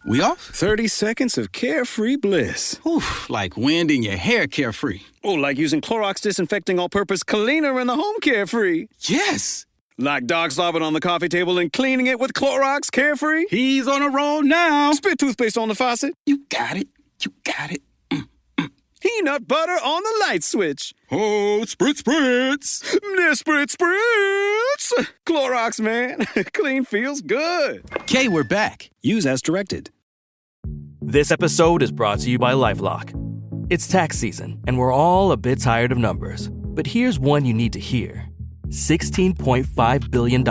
We off? 30 seconds of carefree bliss. Oof, like wind in your hair carefree. Oh, like using Clorox Disinfecting All-Purpose Cleaner in the home carefree. Yes! Like dog slobbing on the coffee table and cleaning it with Clorox Carefree. He's on a roll now. Spit toothpaste on the faucet. You got it. You got it. Peanut butter on the light switch. Oh, spritz, spritz. Spritz, spritz. Clorox, man. Clean feels good. Okay, we're back. Use as directed. This episode is brought to you by LifeLock. It's tax season, and we're all a bit tired of numbers. But here's one you need to hear. $16.5 billion.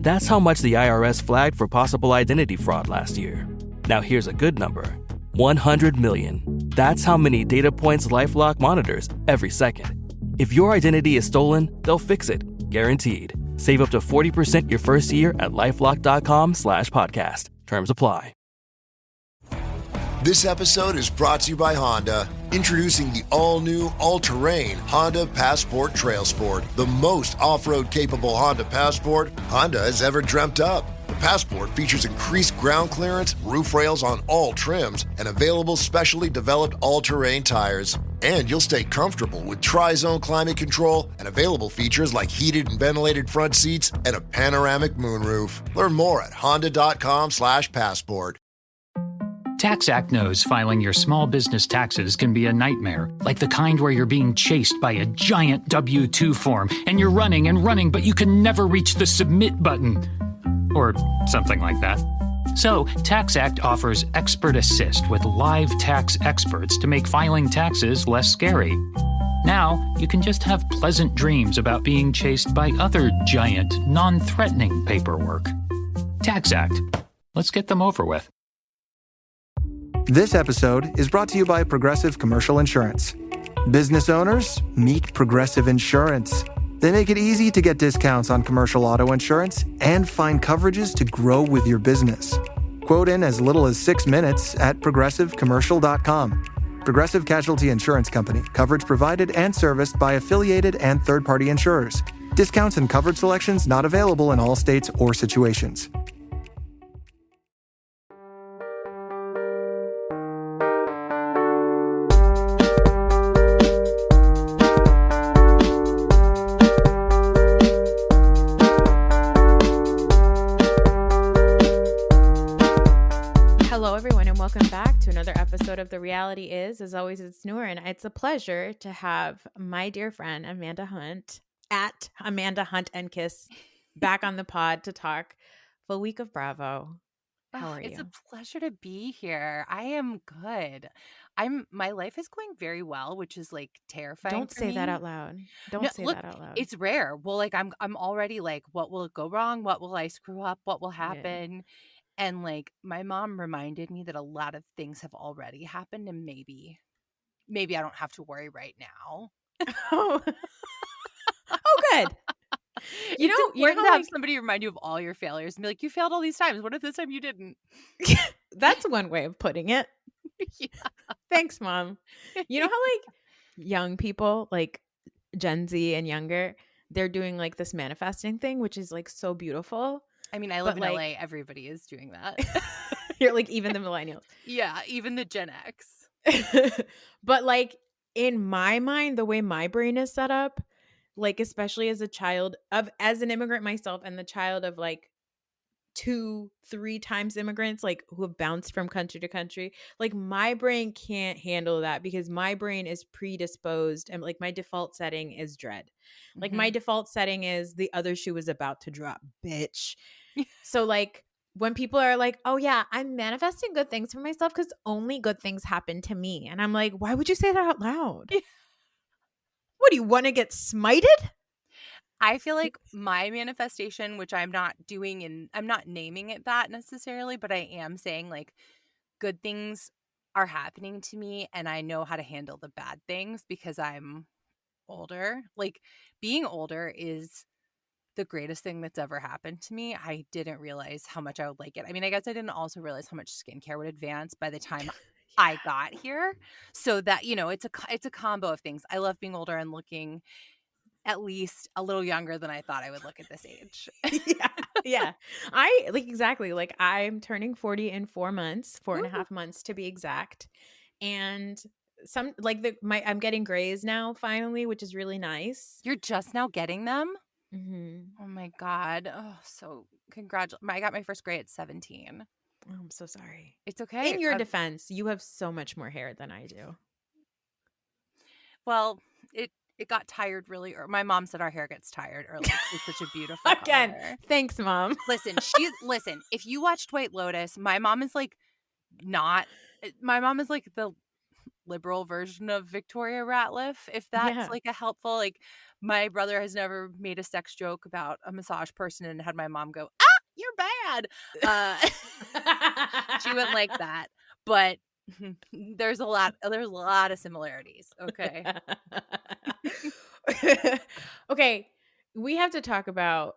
That's how much the IRS flagged for possible identity fraud last year. Now here's a good number. 100 million. That's how many data points LifeLock monitors every second. If your identity is stolen, they'll fix it. Guaranteed. Save up to 40% your first year at LifeLock.com/podcast. Terms apply. This episode is brought to you by Honda. Introducing the all-new, all-terrain Honda Passport Trail Sport, the most off-road capable Honda Passport Honda has ever dreamt up. The Passport features increased ground clearance, roof rails on all trims, and available specially developed all-terrain tires. And you'll stay comfortable with tri-zone climate control and available features like heated and ventilated front seats and a panoramic moonroof. Learn more at honda.com/passport. TaxAct knows filing your small business taxes can be a nightmare, like the kind where you're being chased by a giant W-2 form and you're running and running, but you can never reach the submit button. Or something like that. So, TaxAct offers Expert Assist with live tax experts to make filing taxes less scary. Now, you can just have pleasant dreams about being chased by other giant, non-threatening paperwork. TaxAct. Let's get them over with. This episode is brought to you by Progressive Commercial Insurance. Business owners, meet Progressive Insurance. They make it easy to get discounts on commercial auto insurance and find coverages to grow with your business. Quote in as little as 6 minutes at progressivecommercial.com. Progressive Casualty Insurance Company. Coverage provided and serviced by affiliated and third-party insurers. Discounts and coverage selections not available in all states or situations. Welcome back to another episode of The Reality Is. As always, it's Noor, and it's a pleasure to have my dear friend Amanda Hunt at Amanda Hunt and Kiss back on the pod to talk full week of Bravo. How are you? It's a pleasure to be here. I am good. My life is going very well, which is like terrifying. Don't say that out loud. Don't say that out loud. It's rare. Well, like I'm already like, what will go wrong? What will I screw up? What will happen? Yeah. And like my mom reminded me that a lot of things have already happened and maybe I don't have to worry right now. Oh, good. You know to have somebody remind you of all your failures and be like, you failed all these times. What if this time you didn't? That's one way of putting it. Yeah. Thanks, Mom. You know how like young people, like Gen Z and younger, they're doing like this manifesting thing, which is like so beautiful. I mean, I live in LA. Everybody is doing that. You're like, even the millennials. Yeah, even the Gen X. But like in my mind, the way my brain is set up, like especially as as an immigrant myself and the child of like 2-3 times immigrants, like who have bounced from country to country, like my brain can't handle that because my brain is predisposed and like my default setting is dread. Like my default setting is the other shoe is about to drop, bitch. So like when people are like, oh yeah, I'm manifesting good things for myself because only good things happen to me. And I'm like, why would you say that out loud? What, do you want to get smited? I feel like my manifestation, which I'm not doing and I'm not naming it that necessarily, but I am saying like good things are happening to me and I know how to handle the bad things because I'm older. Like being older is the greatest thing that's ever happened to me. I didn't realize how much I would like it. I mean, I guess I didn't also realize how much skincare would advance by the time I got here. So that, you know, it's a combo of things. I love being older and looking at least a little younger than I thought I would look at this age. Yeah. Yeah. I like exactly like I'm turning 40 in 4 months, four and a Ooh, half months to be exact. And some like I'm getting grays now finally, which is really nice. you're just now getting them? Hmm. Oh my God. Oh, so I got my first gray at 17. Oh, I'm so sorry. It's okay. In your defense, you have so much more hair than I do. Well, it got tired really early. My mom said our hair gets tired early. It's such a beautiful Again, color. thanks, Mom. Listen, if you watched White Lotus, my mom is like the liberal version of Victoria Ratliff, if that's Yeah. like a helpful, like my brother has never made a sex joke about a massage person and had my mom go, "Ah, you're bad." She wouldn't like that. But there's a lot of similarities, okay? Okay, we have to talk about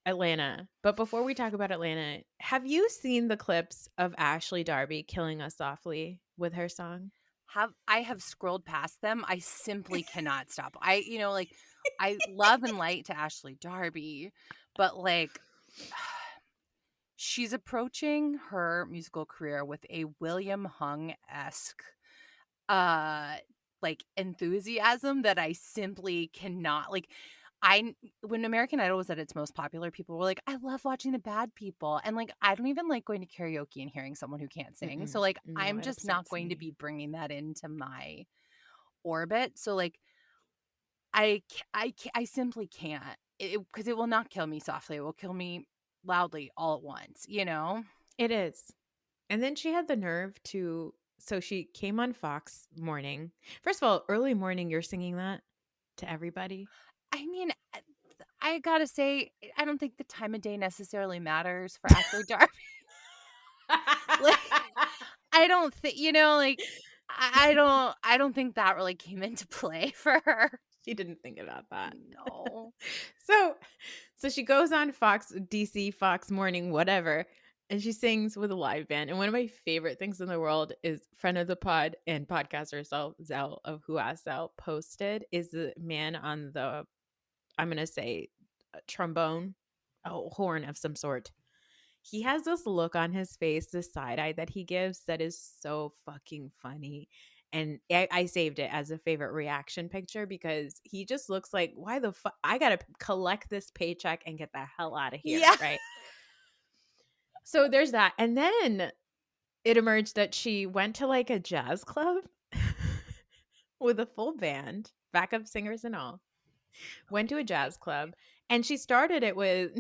Atlanta. But before we talk about Atlanta, have you seen the clips of Ashley Darby killing us softly with her song? I have scrolled past them. I simply cannot stop. I love and light to Ashley Darby, but like she's approaching her musical career with a William Hung-esque like enthusiasm that I simply cannot like. When American Idol was at its most popular, people were like, I love watching the bad people. And like, I don't even like going to karaoke and hearing someone who can't sing. So Mm-mm. like, No, I'm it just not upsets going to me. be bringing that into my orbit. So like, I simply can't because it will not kill me softly. It will kill me loudly all at once, you know? It is. And then she had the nerve to so she came on Fox Morning. First of all, early morning you're singing that to everybody. I mean, I gotta say, I don't think the time of day necessarily matters for Ashley Darby. Like, I don't think, like, I don't think that really came into play for her. She didn't think about that. No. So she goes on Fox DC Fox Morning whatever and she sings with a live band. And one of my favorite things in the world is friend of the pod and podcaster Zell of Who Asked Zell posted is the man on the I'm going to say trombone, a horn of some sort. He has this look on his face, this side eye that he gives that is so fucking funny. And I saved it as a favorite reaction picture because he just looks like, why the fuck? I got to collect this paycheck and get the hell out of here. Yeah. Right. So there's that. And then it emerged that she went to like a jazz club with a full band, backup singers and all. Went to a jazz club and she started it with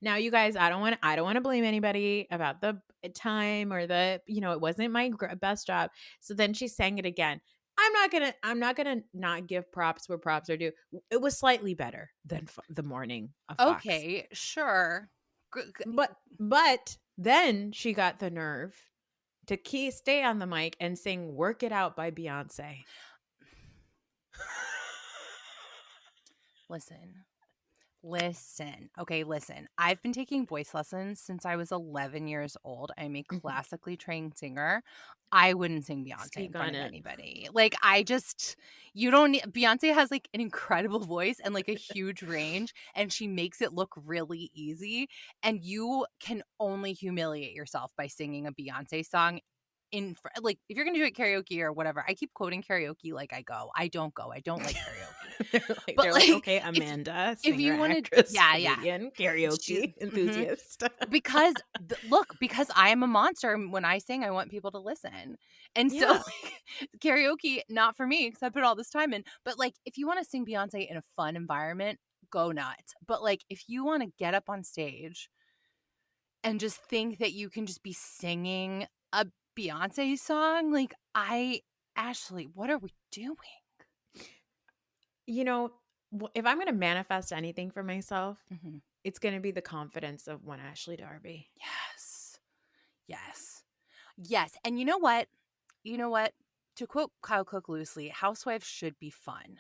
now you guys I don't want to blame anybody about the time or the it wasn't my best job. So then she sang it again. I'm not going to not give props where props are due. It was slightly better than the morning of Fox. Okay, sure. But then she got the nerve to stay on the mic and sing Work It Out by Beyonce. Listen. Okay, listen. I've been taking voice lessons since I was 11 years old. I'm a classically trained singer. I wouldn't sing Beyonce in front of anybody. Like, you don't need, Beyonce has like an incredible voice and like a huge range, and she makes it look really easy. And you can only humiliate yourself by singing a Beyonce song like if you're gonna do it karaoke or whatever. I keep quoting karaoke like I go. I don't go. I don't like karaoke. they're like, okay, Amanda, if you want to, comedian, karaoke enthusiast. Because because I am a monster. When I sing, I want people to listen, and so like, karaoke not for me because I put all this time in. But like, if you want to sing Beyonce in a fun environment, go nuts. But like, if you want to get up on stage and just think that you can just be singing a Beyonce song, like Ashley, what are we doing? If I'm going to manifest anything for myself, it's going to be the confidence of one Ashley Darby. Yes. And you know what? To quote Kyle Cook loosely, Housewives should be fun.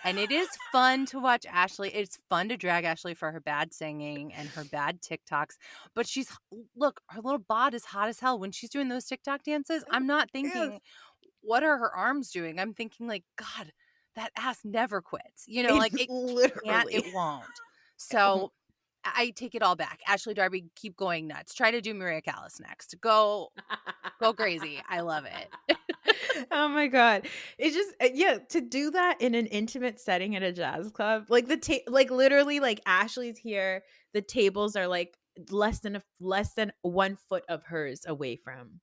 And it is fun to watch Ashley. It's fun to drag Ashley for her bad singing and her bad TikToks. But her little bod is hot as hell when she's doing those TikTok dances. I'm not thinking, what are her arms doing? I'm thinking like, God, that ass never quits. Like it literally can't, it won't. So I take it all back. Ashley Darby, keep going nuts. Try to do Maria Callas next. Go crazy. I love it. Oh my God. It's just to do that in an intimate setting at a jazz club. Like like literally like Ashley's here, the tables are like less than 1 foot of hers away from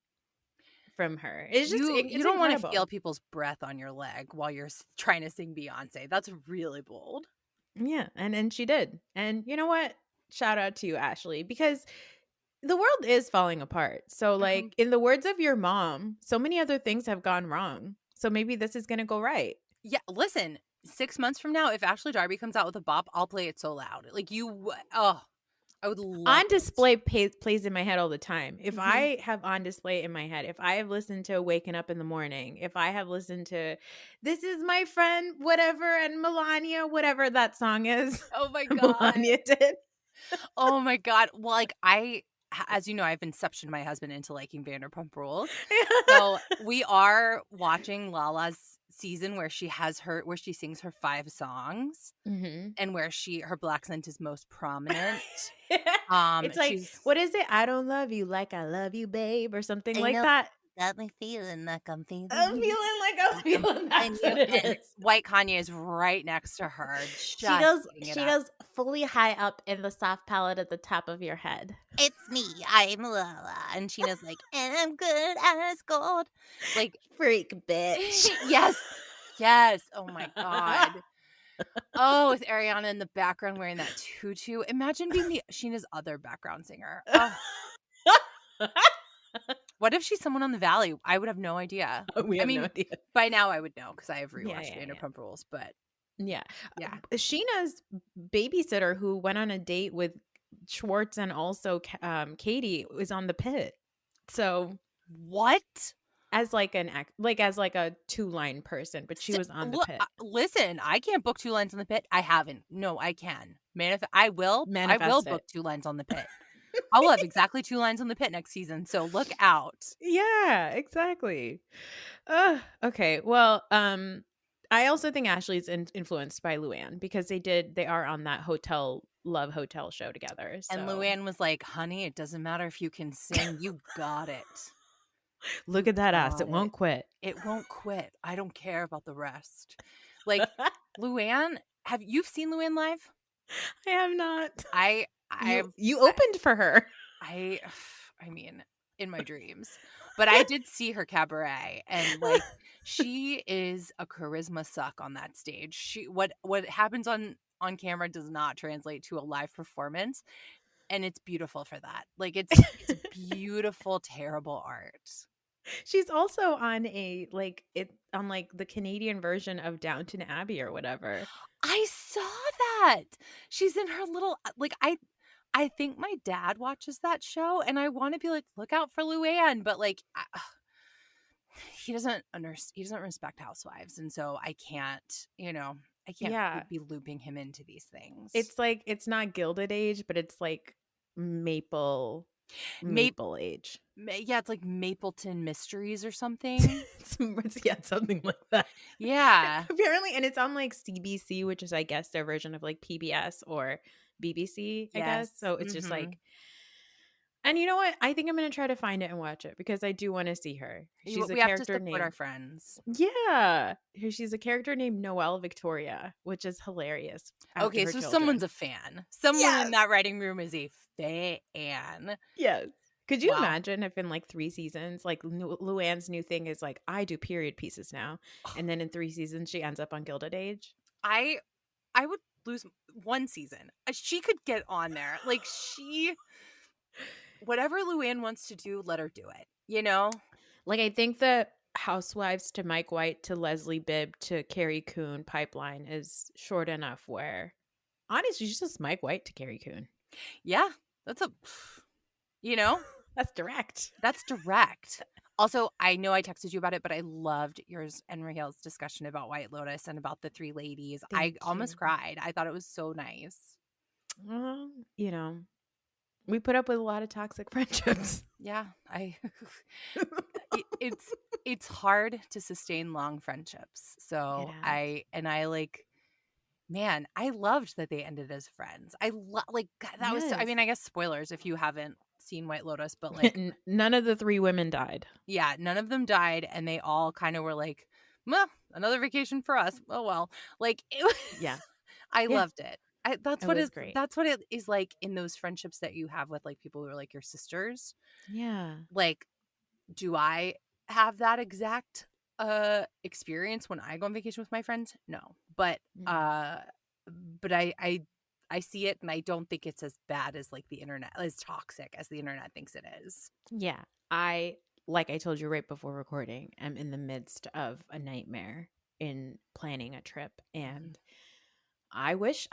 her. It's just you don't want to feel people's breath on your leg while you're trying to sing Beyonce. That's really bold. Yeah, and she did. And you know what? Shout out to you, Ashley, because the world is falling apart. So like in the words of your mom, so many other things have gone wrong. So maybe this is going to go right. Yeah, listen, 6 months from now, if Ashley Darby comes out with a bop, I'll play it so loud. Like I would love On Display plays in my head all the time. If I have On Display in my head, if I have listened to Waking Up in the Morning, if I have listened to This Is My Friend, whatever, and Melania, whatever that song is. Oh my God. Melania did. Oh my God. Well, like as you know, I've inceptioned my husband into liking Vanderpump Rules. So we are watching Lala's season where she sings her 5 songs and where her black scent is most prominent. It's like, what is it? I don't love you like I love you, babe, or something like that. Got me feeling like I'm feeling. I'm feeling like I'm feeling. That's what it is. White Kanye is right next to her. She goes fully high up in the soft palate at the top of your head. It's me, I'm Lala. And Sheena's like, and I'm good as gold. Like, freak bitch. Yes. Oh my God. Oh, with Ariana in the background wearing that tutu. Imagine being Sheena's other background singer. Oh. What if she's someone on the Valley? I would have no idea. No idea. By now I would know because I have rewatched Vanderpump Rules. But yeah. Sheena's babysitter who went on a date with Schwartz and also Katie was on the Pit. So what? As like a 2-line person, but she was on the Pit. Listen, I can't book 2 lines on the Pit. I haven't. No, I can. I will book 2 lines on the Pit. I will have exactly 2 lines on the Pit next season, so look out. Yeah, exactly. Okay, well, I also think Ashley's influenced by Luann because they are on that Love Hotel show together. So. And Luann was like, honey, it doesn't matter if you can sing, you got it. Look at that ass. It won't quit. It won't quit. I don't care about the rest. Like, Luann, you've seen Luann live? I have not. You opened opened for her. I mean, in my dreams. But I did see her cabaret, and like she is a charisma suck on that stage. What happens on camera does not translate to a live performance, and it's beautiful for that. Like it's beautiful, terrible art. She's also on the Canadian version of Downton Abbey or whatever. I saw that. She's in her little I think my dad watches that show, and I want to be like, look out for Luann, but like, he doesn't respect Housewives, and so I can't be looping him into these things. It's like it's not Gilded Age, but it's like Maple Age. Yeah, it's like Mapleton Mysteries or something. Something like that. Yeah, apparently, and it's on like CBC, which is I guess their version of like PBS or BBC, I guess. So it's just like, and you know what? I think I'm gonna try to find it and watch it because I do want to see her. She's a character named our friends. Yeah, she's a character named Noelle Victoria, which is hilarious. Okay, so someone's a fan. Someone in that writing room is a fan. Yes. Could you imagine if in like 3 seasons, like Luann's new thing is like, I do period pieces now, and then in 3 seasons she ends up on Gilded Age? I would lose 1 season. She could get on there. Like whatever Luann wants to do, let her do it. You know? Like I think the Housewives to Mike White to Leslie Bibb to Carrie Coon pipeline is short enough where honestly she's just Mike White to Carrie Coon. Yeah. That's that's direct. That's direct. Also, I know I texted you about it, but I loved yours and Raquel's discussion about White Lotus and about the 3 ladies. I almost cried. I thought it was so nice. Well, we put up with a lot of toxic friendships. Yeah, it's hard to sustain long friendships. So I man, I loved that they ended as friends. I like that was. I Yes. mean, I guess spoilers if you haven't seen White Lotus, but like, None of the 3 women died. yeah, none of them died, and they all kind of were like, well, another vacation for us. Oh well, like it was, Yeah. I Yeah. loved it. That's It what was it's. great. That's what it is like in those friendships that you have with like people who are like your sisters. Yeah. Like, do I have that exact experience when I go on vacation with my friends? No, but Mm. but I see it, and I don't think it's as bad as like the internet, as toxic as the internet thinks it is. Yeah. Like I told you right before recording, I'm in the midst of a nightmare in planning a trip, and I wish,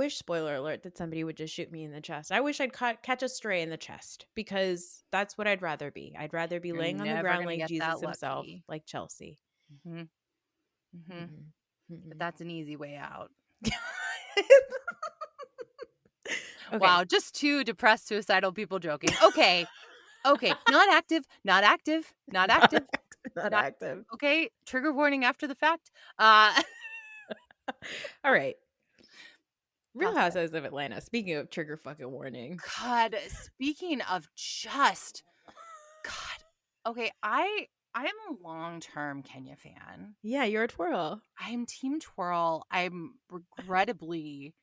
spoiler alert, that somebody would just shoot me in the chest. I wish I'd catch a stray in the chest, because that's what I'd rather be. I'd rather be You're laying on the never ground gonna like get Jesus that himself, lucky. like Chelsea. Mm-hmm. Mm-hmm. But that's an easy way out. Okay. Wow, just 2 depressed, suicidal people joking. Okay. Not active. Not active. Not active. Not active. Okay. Trigger warning after the fact. All right. Real Gossip. Housewives of Atlanta. Speaking of trigger fucking warning. God, speaking of just God. Okay, I am a long-term Kenya fan. Yeah, you're a twirl. I'm Team Twirl. I'm regrettably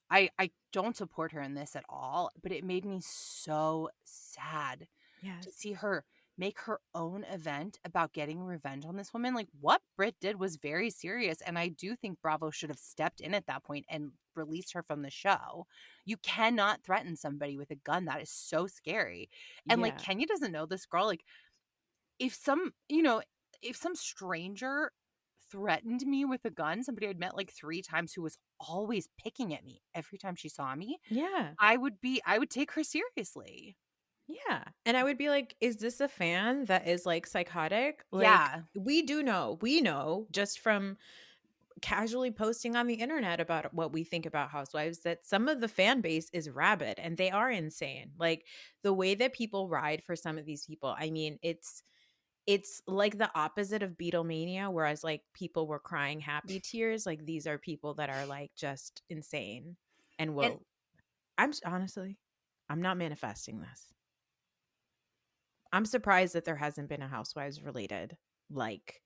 I don't support her in this at all, but it made me so sad Yes. to see her make her own event about getting revenge on this woman. Like, what Britt did was very serious, and I do think Bravo should have stepped in at that point and released her from the show. You cannot threaten somebody with a gun. That is so scary. And like, Yeah. Kenya doesn't know this girl. Like, if some stranger threatened me with a gun, somebody I'd met like 3 times who was always picking at me every time she saw me, Yeah. I would take her seriously. Yeah. And I would be like, is this a fan that is like psychotic? Like, Yeah. we know just from casually posting on the internet about what we think about Housewives that some of the fan base is rabid and they are insane. Like, the way that people ride for some of these people, I mean, it's like the opposite of Beatlemania, whereas like people were crying happy tears. Like, these are people that are like just insane and will. Honestly, I'm not manifesting this. I'm surprised that there hasn't been a Housewives related like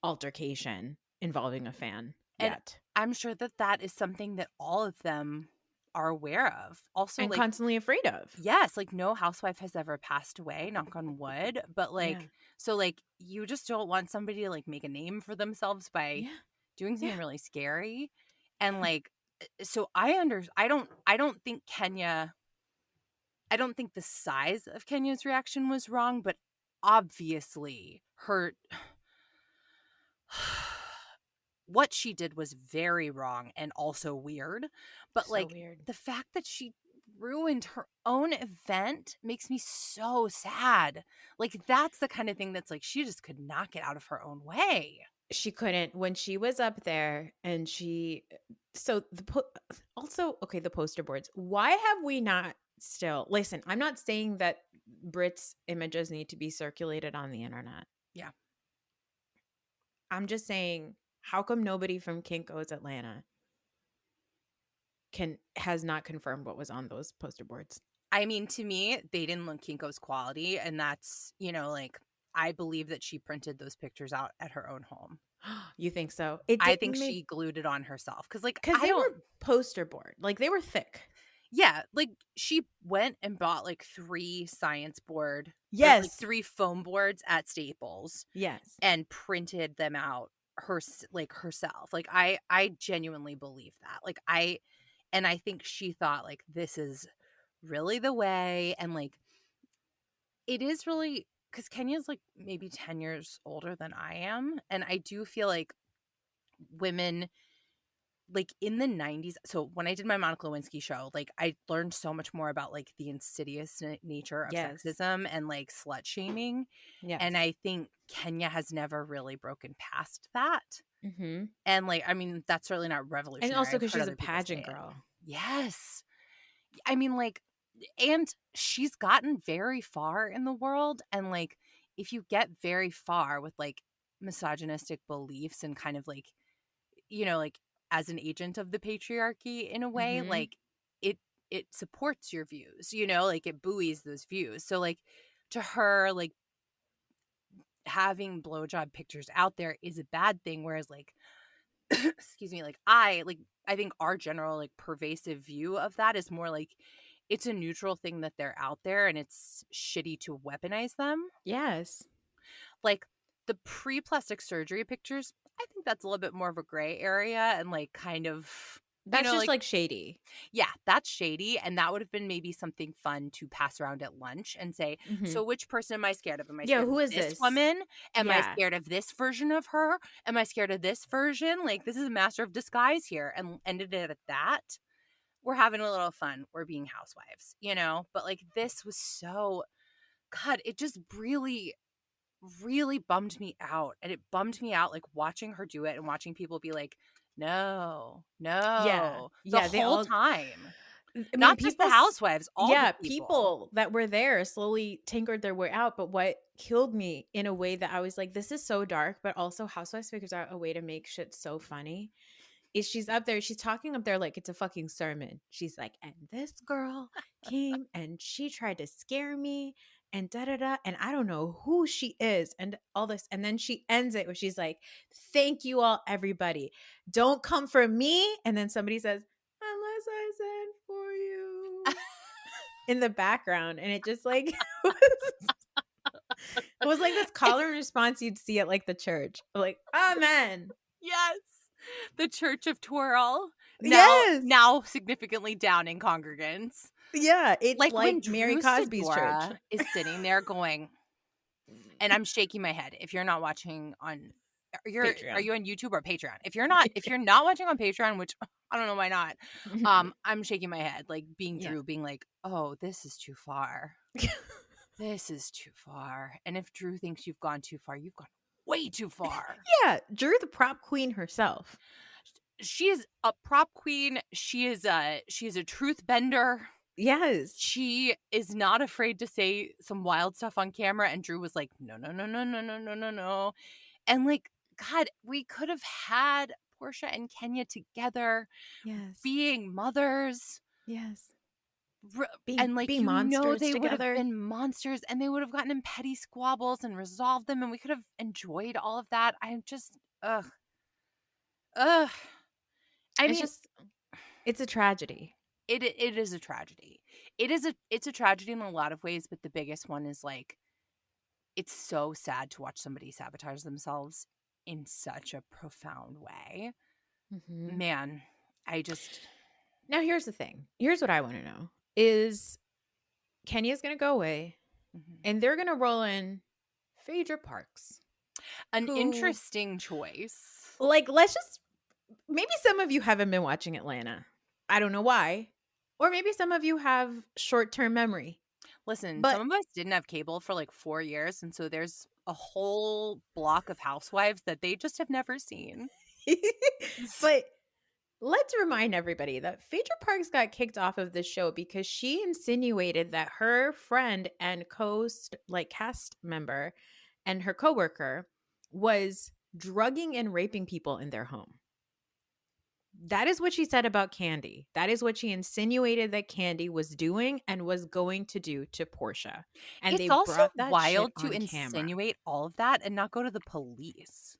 altercation involving a fan yet. I'm sure that is something that all of them are aware of. Also, And like, constantly afraid of. yes, like no housewife has ever passed away, knock on wood. But like, Yeah. so like, you just don't want somebody to like make a name for themselves by doing something really scary. And like, so I don't think the size of Kenya's reaction was wrong, but obviously what she did was very wrong and also weird. But So like, weird. the fact that she ruined her own event makes me so sad. Like, that's the kind of thing that's like, she just could not get out of her own way. She couldn't when she was up there, and the poster boards. Why have we not still? Listen, I'm not saying that Brit's images need to be circulated on the internet. Yeah. I'm just saying, how come nobody from Kinko's Atlanta has not confirmed what was on those poster boards? I mean, to me, they didn't look Kinko's quality, and that's, like, I believe that she printed those pictures out at her own home. You think so? I think she glued it on herself because they were poster board, like they were thick. Yeah, like she went and bought like 3 science board, yes, like 3 foam boards at Staples, yes, and printed them out herself. Like, I genuinely believe that. Like, I think she thought like, this is really the way, and like, it is really. Because Kenya's like maybe 10 years older than I am. And I do feel like women, like in the 90s. So when I did my Monica Lewinsky show, like I learned so much more about like the insidious nature of sexism and like slut shaming. Yes. And I think Kenya has never really broken past that. Mm-hmm. And like, I mean, that's certainly not revolutionary. And also because she's a pageant girl. Yes. I mean, like, and she's gotten very far in the world. And like, if you get very far with like misogynistic beliefs and kind of like, like as an agent of the patriarchy in a way. Mhm. Like it supports your views, you know, like it buoys those views. So like to her, like having blowjob pictures out there is a bad thing, whereas like excuse me, like I think our general like pervasive view of that is more like it's a neutral thing that they're out there and it's shitty to weaponize them. Yes. Like the pre-plastic surgery pictures, I think that's a little bit more of a gray area and like kind of, That's you know, just like shady. yeah, that's shady. And that would have been maybe something fun to pass around at lunch and say, Mhm. so which person am I scared of? Am I Yeah, scared who of is this this? woman? Am I Yeah. scared of this version of her? Am I scared of this version? Like, this is a master of disguise here. And ended it at that. We're having a little fun. We're being housewives, you know? But like, this was so, God, it just really, really bummed me out. And it bummed me out, like, watching her do it and watching people be like, no, Yeah. the Yeah, they whole all time. I mean, Not just the people housewives, all yeah, the people. people that were there slowly tinkered their way out, but what killed me in a way that I was like, this is so dark, but also Housewives figures out a way to make shit so funny. Is she's up there, she's talking up there like it's a fucking sermon. She's like, and this girl came and she tried to scare me and da da da, and I don't know who she is and all this. And then she ends it where she's like, thank you all, everybody. Don't come for me. And then somebody says, unless I send for you in the background. And it just like it was like this call and response you'd see at like the church. Like, amen. Yes. The Church of Twirl. Yes. Now significantly down in congregants. Yeah, it's Like like when Mary Drew Cosby's Sidora church. is sitting there going, and I'm shaking my head. If you're not watching on are Patreon. you on YouTube or Patreon? If you're not watching on Patreon, which I don't know why not, I'm shaking my head, like being Yeah. Drew being like, oh, this is too far. This is too far. And if Drew thinks you've gone too far, you've gone way too far. Yeah, Drew the prop queen herself. She is a prop queen. She is a truth bender. Yes. She is not afraid to say some wild stuff on camera. And Drew was like, no. And like, God, we could have had Portia and Kenya together Yes. being mothers. Yes. And like, being you know, monsters they would have together. been monsters and they would have gotten in petty squabbles and resolved them. And we could have enjoyed all of that. I'm just, ugh. I It's mean, just it's a tragedy. It is a tragedy. It's a tragedy in a lot of ways, but the biggest one is like it's so sad to watch somebody sabotage themselves in such a profound way. Mhm. Man, I just Now here's the thing. Here's what I want to know. Is Kenya's going to go away and they're going to roll in Phaedra Parks. an who- interesting choice. Like, let's just maybe some of you haven't been watching Atlanta. I don't know why. Or maybe some of you have short-term memory. Listen, But- some of us didn't have cable for like 4 years, and so there's a whole block of housewives that they just have never seen. But let's remind everybody that Phaedra Parks got kicked off of this show because she insinuated that her friend and cast member and her coworker was drugging and raping people in their home. That is what she said about Candy. That is what she insinuated that Candy was doing and was going to do to Portia. And It's they also brought that wild shit to on camera. insinuate all of that and not go to the police.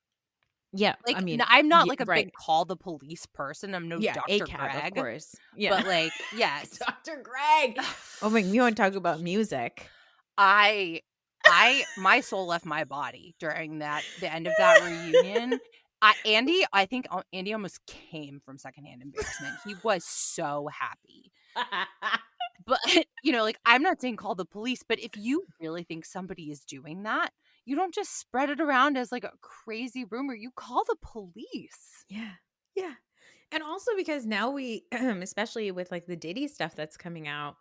Yeah, Like, I mean, I'm not ye- like a right. big call the police person. I'm no Yeah, Dr. ACAB, Greg. of course. Yeah, But like, yes, Dr. Greg. Oh my, you want to talk about music? my soul left my body during the end of that reunion. I think Andy almost came from secondhand embarrassment. He was so happy. But, you know, like, I'm not saying call the police, but if you really think somebody is doing that, you don't just spread it around as like a crazy rumor. You call the police. Yeah. Yeah. And also because now we, especially with like the Diddy stuff that's coming out,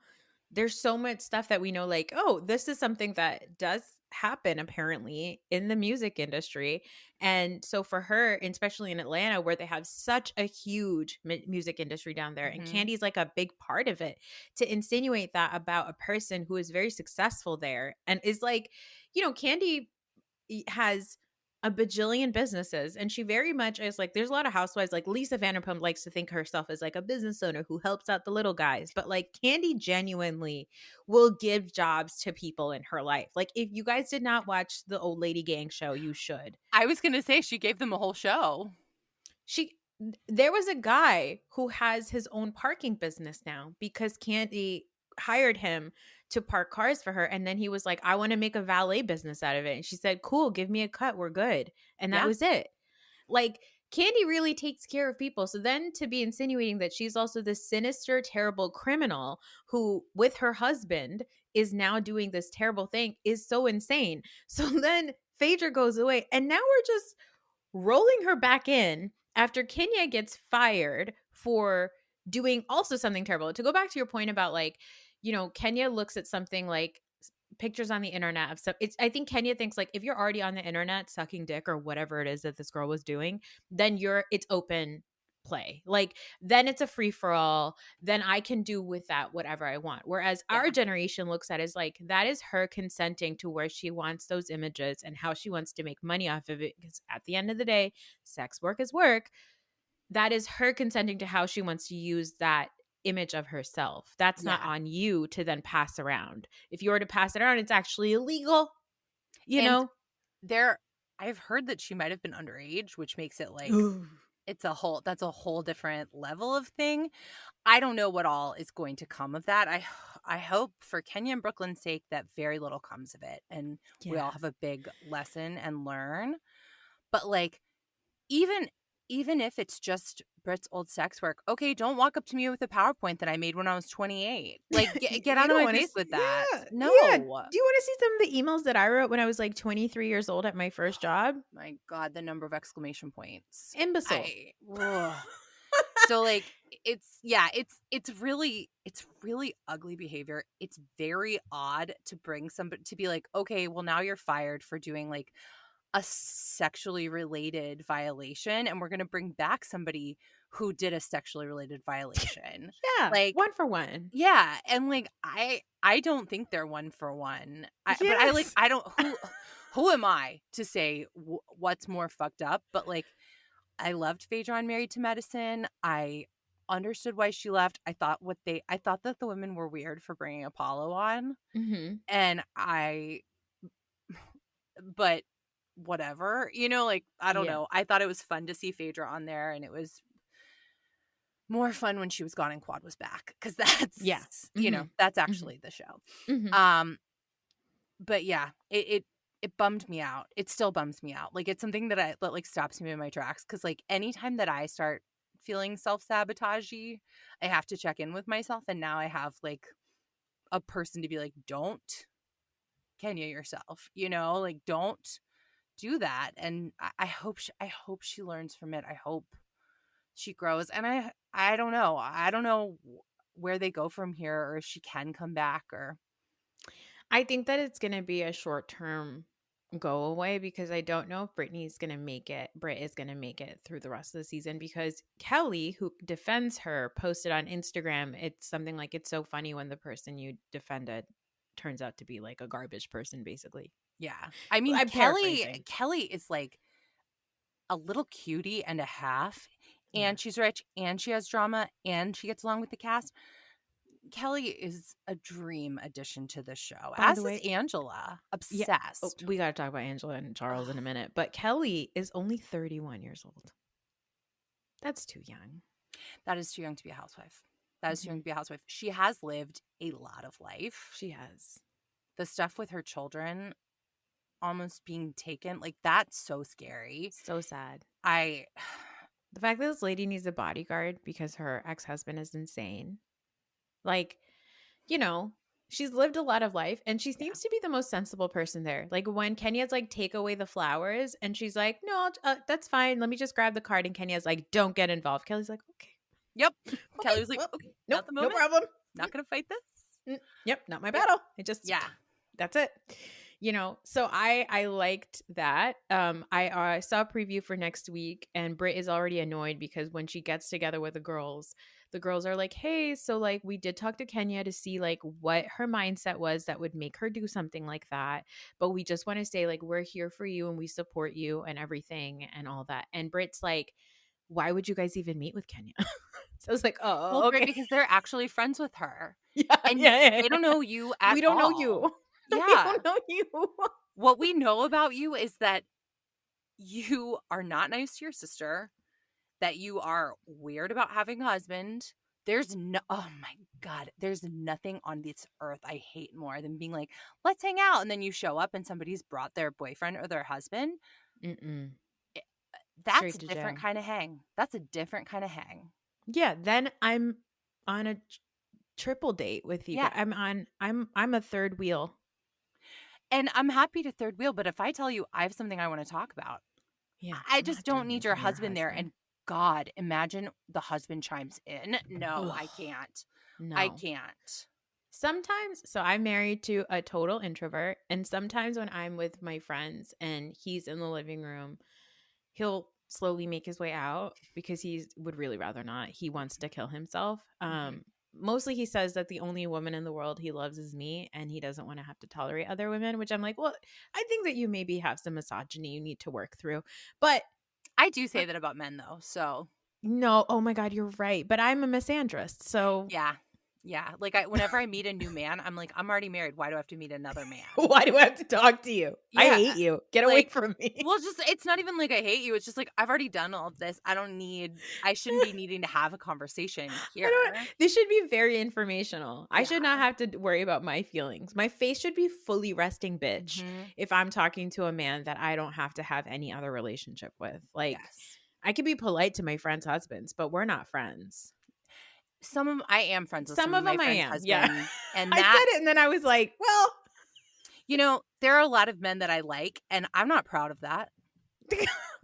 there's so much stuff that we know, like, oh, this is something that does happen apparently in the music industry. And so for her, especially in Atlanta, where they have such a huge music industry down there, and Mhm. Candy's like a big part of it, to insinuate that about a person who is very successful there and is like, you know, Candy has a bajillion businesses, and she very much is like, there's a lot of housewives, like Lisa Vanderpump likes to think herself as like a business owner who helps out the little guys, but like Candy genuinely will give jobs to people in her life. Like if you guys did not watch the Old Lady Gang show, you should. I was gonna say she gave them a whole show. There was a guy who has his own parking business now because Candy hired him to park cars for her, and then he was like, I want to make a valet business out of it, and she said, cool, give me a cut, we're good. And that was it. Like Candy really takes care of people. So then to be insinuating that she's also this sinister, terrible criminal who with her husband is now doing this terrible thing is so insane. So then Phaedra goes away, and now we're just rolling her back in after Kenya gets fired for doing also something terrible. To go back to your point about like, you know, Kenya looks at something like pictures on the internet of stuff. I think Kenya thinks like if you're already on the internet sucking dick or whatever it is that this girl was doing, then it's open play. Like then it's a free for all. Then I can do with that whatever I want. Whereas our generation looks at it as like that is her consenting to where she wants those images and how she wants to make money off of it. Because at the end of the day, sex work is work. That is her consenting to how she wants to use that image of herself. That's not on you to then pass around. If you were to pass it around, it's actually illegal. You know? I've heard that she might have been underage, which makes it like that's a whole different level of thing. I don't know what all is going to come of that. I hope for Kenya and Brooklyn's sake that very little comes of it and we all have a big lesson and learn. But like even if it's just Britt's old sex work, okay, don't walk up to me with a PowerPoint that I made when I was 28. Like, get out of my face with that. Yeah, no. Yeah. Do you want to see some of the emails that I wrote when I was like 23 years old at my first job? My God, the number of exclamation points. Imbecile. So like, it's really ugly behavior. It's very odd to bring somebody to be like, okay, well now you're fired for doing like a sexually related violation, and we're going to bring back somebody who did a sexually related violation. Yeah, like one for one. Yeah, and like I don't think they're one for one. But I don't. Who am I to say what's more fucked up? But like, I loved Phaedra on Married to Medicine. I understood why she left. I thought that the women were weird for bringing Apollo on, and but whatever, you know, like I don't know. I thought it was fun to see Phaedra on there, and it was more fun when she was gone and Quad was back, because that's you know, that's actually the show. But yeah, it bummed me out. It still bums me out. Like it's something that like stops me in my tracks, because like anytime that I start feeling self-sabotagey, I have to check in with myself, and now I have like a person to be like, don't Kenya yourself, you know, like don't do that. And I hope she learns from it. I hope she grows. And I don't know where they go from here, or if she can come back. Or I think that it's going to be a short-term go away, because I don't know if Britt is going to make it through the rest of the season, because Kelly, who defends her, posted on Instagram, it's something like, it's so funny when the person you defended turns out to be like a garbage person, basically. Yeah. I mean, Kelly is like a little cutie and a half, and she's rich, and she has drama, and she gets along with the cast. Kelly is a dream addition to the show, as is Angela. Obsessed. Yeah. Oh, we got to talk about Angela and Charles in a minute, but Kelly is only 31 years old. That's too young. That is too young to be a housewife. That is too young to be a housewife. She has lived a lot of life. She has. The stuff with her children almost being taken, like that's so scary. So sad. The fact that this lady needs a bodyguard because her ex-husband is insane. Like, you know, she's lived a lot of life, and she seems to be the most sensible person there. Like when Kenya's like, take away the flowers, and she's like, no, that's fine. Let me just grab the card. And Kenya's like, don't get involved. Kelly's like, okay. Yep. Okay, Kelly was like, well, okay, nope, no problem. Not going to fight this. Yep. Not my battle. That's it. You know, so I liked that. I saw a preview for next week, and Britt is already annoyed because when she gets together with the girls, the girls are like, hey, so like we did talk to Kenya to see like what her mindset was that would make her do something like that. But we just want to say like, we're here for you and we support you and everything and all that. And Britt's like, why would you guys even meet with Kenya? So I was like, oh, Well, okay. because they're actually friends with her. Yeah, And yeah. they don't know you at all. We don't know you. We Yeah. don't know you. What we know about you is that you are not nice to your sister, that you are weird about having a husband. Oh my God, there's nothing on this earth I hate more than being like, let's hang out. And then you show up and somebody's brought their boyfriend or their husband. Mm-mm. That's Straight a to different jail. kind of hang. That's a different kind of hang. Yeah, then I'm on a triple date with you. Yeah. I'm a third wheel. And I'm happy to third wheel, but if I tell you I have something I want to talk about, Yeah, I I'm just not don't doing need it your for husband there. And God, imagine the husband chimes in. No, I Ugh, can't. no. I can't. Sometimes, so I'm married to a total introvert, and sometimes when I'm with my friends and he's in the living room, he'll slowly make his way out because he would really rather not. He wants to kill himself. Mostly he says that the only woman in the world he loves is me, and he doesn't want to have to tolerate other women, which I'm like, well, I think that you maybe have some misogyny you need to work through. But I do say that about men, though. So no, oh my God, you're right. But I'm a misandrist, so yeah. Like whenever I meet a new man, I'm like, I'm already married. Why do I have to meet another man? why do I have to talk to you? I Yeah. hate you. Get away Like, from me. Well, it's not even like I hate you. It's just like I've already done all of this. I shouldn't be needing to have a conversation here. This should be very informational. I should not Yeah. have to worry about my feelings. My face should be fully resting bitch if I'm talking to a man that I don't have to have any other relationship with. Like, Yes. I could be polite to my friends' husbands, but we're not friends. I am friends with Some of my them I friends' am. husbands. Yeah. And I said it and then I was like, well, you know, there are a lot of men that I like, and I'm not proud of that. I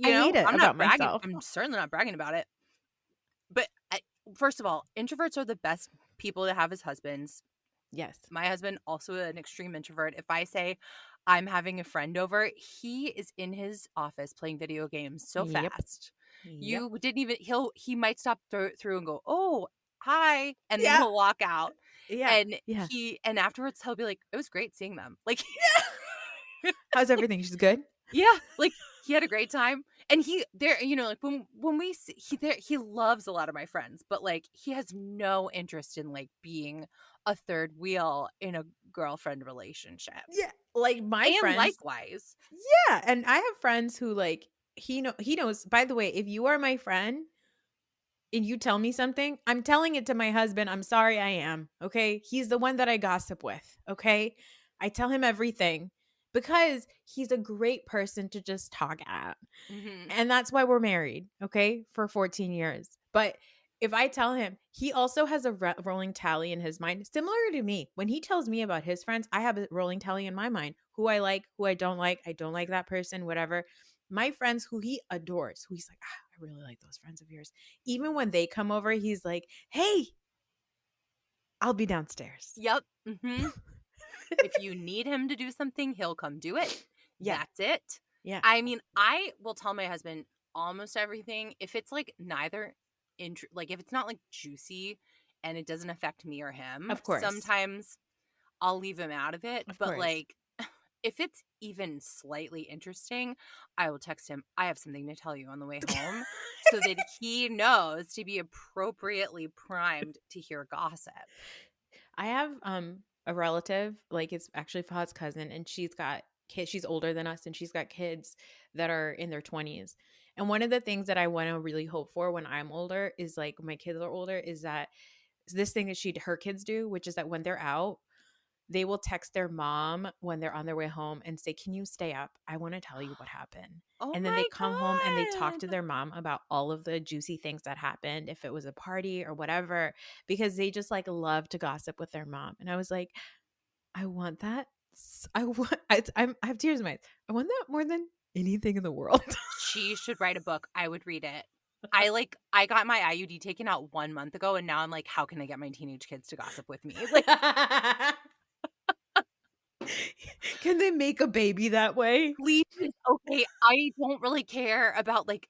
hate it I'm about not bragging. myself. I'm certainly not bragging about it. But first of all, introverts are the best people to have as husbands. Yes. My husband, also an extreme introvert. If I say I'm having a friend over, he is in his office playing video games so Yep. fast. Yep. You didn't even, he might stop through and go, oh, hi. And then Yeah. he'll walk out. Yeah. And Yeah. and afterwards he'll be like, it was great seeing them. Like, How's everything? She's good? yeah, like he had a great time. And like when we see, he loves a lot of my friends, but like he has no interest in like being a third wheel in a girlfriend relationship. Yeah. Like my And friends. likewise. Yeah. And I have friends who like, he knows, by the way, if you are my friend and you tell me something, I'm telling it to my husband. I'm sorry, I am. Okay. He's the one that I gossip with. Okay. I tell him everything because he's a great person to just talk at. Mm-hmm. And that's why we're married. Okay. For 14 years. But if I tell him, he also has a rolling tally in his mind, similar to me. When he tells me about his friends, I have a rolling tally in my mind. Who I like, who I don't like. I don't like that person, whatever. My friends who he adores, who he's like, I really like those friends of yours. Even when they come over, he's like, hey, I'll be downstairs. Yep. Mm-hmm. If you need him to do something, he'll come do it. Yeah. That's it. Yeah. I mean, I will tell my husband almost everything. If it's like like if it's not like juicy and it doesn't affect me or him, Of course. sometimes I'll leave him out of it. Of But course. like, if it's even slightly interesting, I will text him, I have something to tell you on the way home, so that he knows to be appropriately primed to hear gossip. I have a relative, like it's actually Fahad's cousin, and she's got kids. She's older than us, and she's got kids that are in their 20s. And one of the things that I want to really hope for when I'm older is like when my kids are older is that this thing that her kids do, which is that when they're out, they will text their mom when they're on their way home and say, can you stay up? I want to tell you what happened. Oh and then they come home and they talk God. to their mom about all of the juicy things that happened, if it was a party or whatever, because they just like love to gossip with their mom. And I was like, I want that. I have tears in my eyes. I want that more than anything in the world. She should write a book. I would read it. I got my IUD taken out 1 month ago, and now I'm like, how can I get my teenage kids to gossip with me? Like, can they make a baby that way? please, okay, I don't really care about like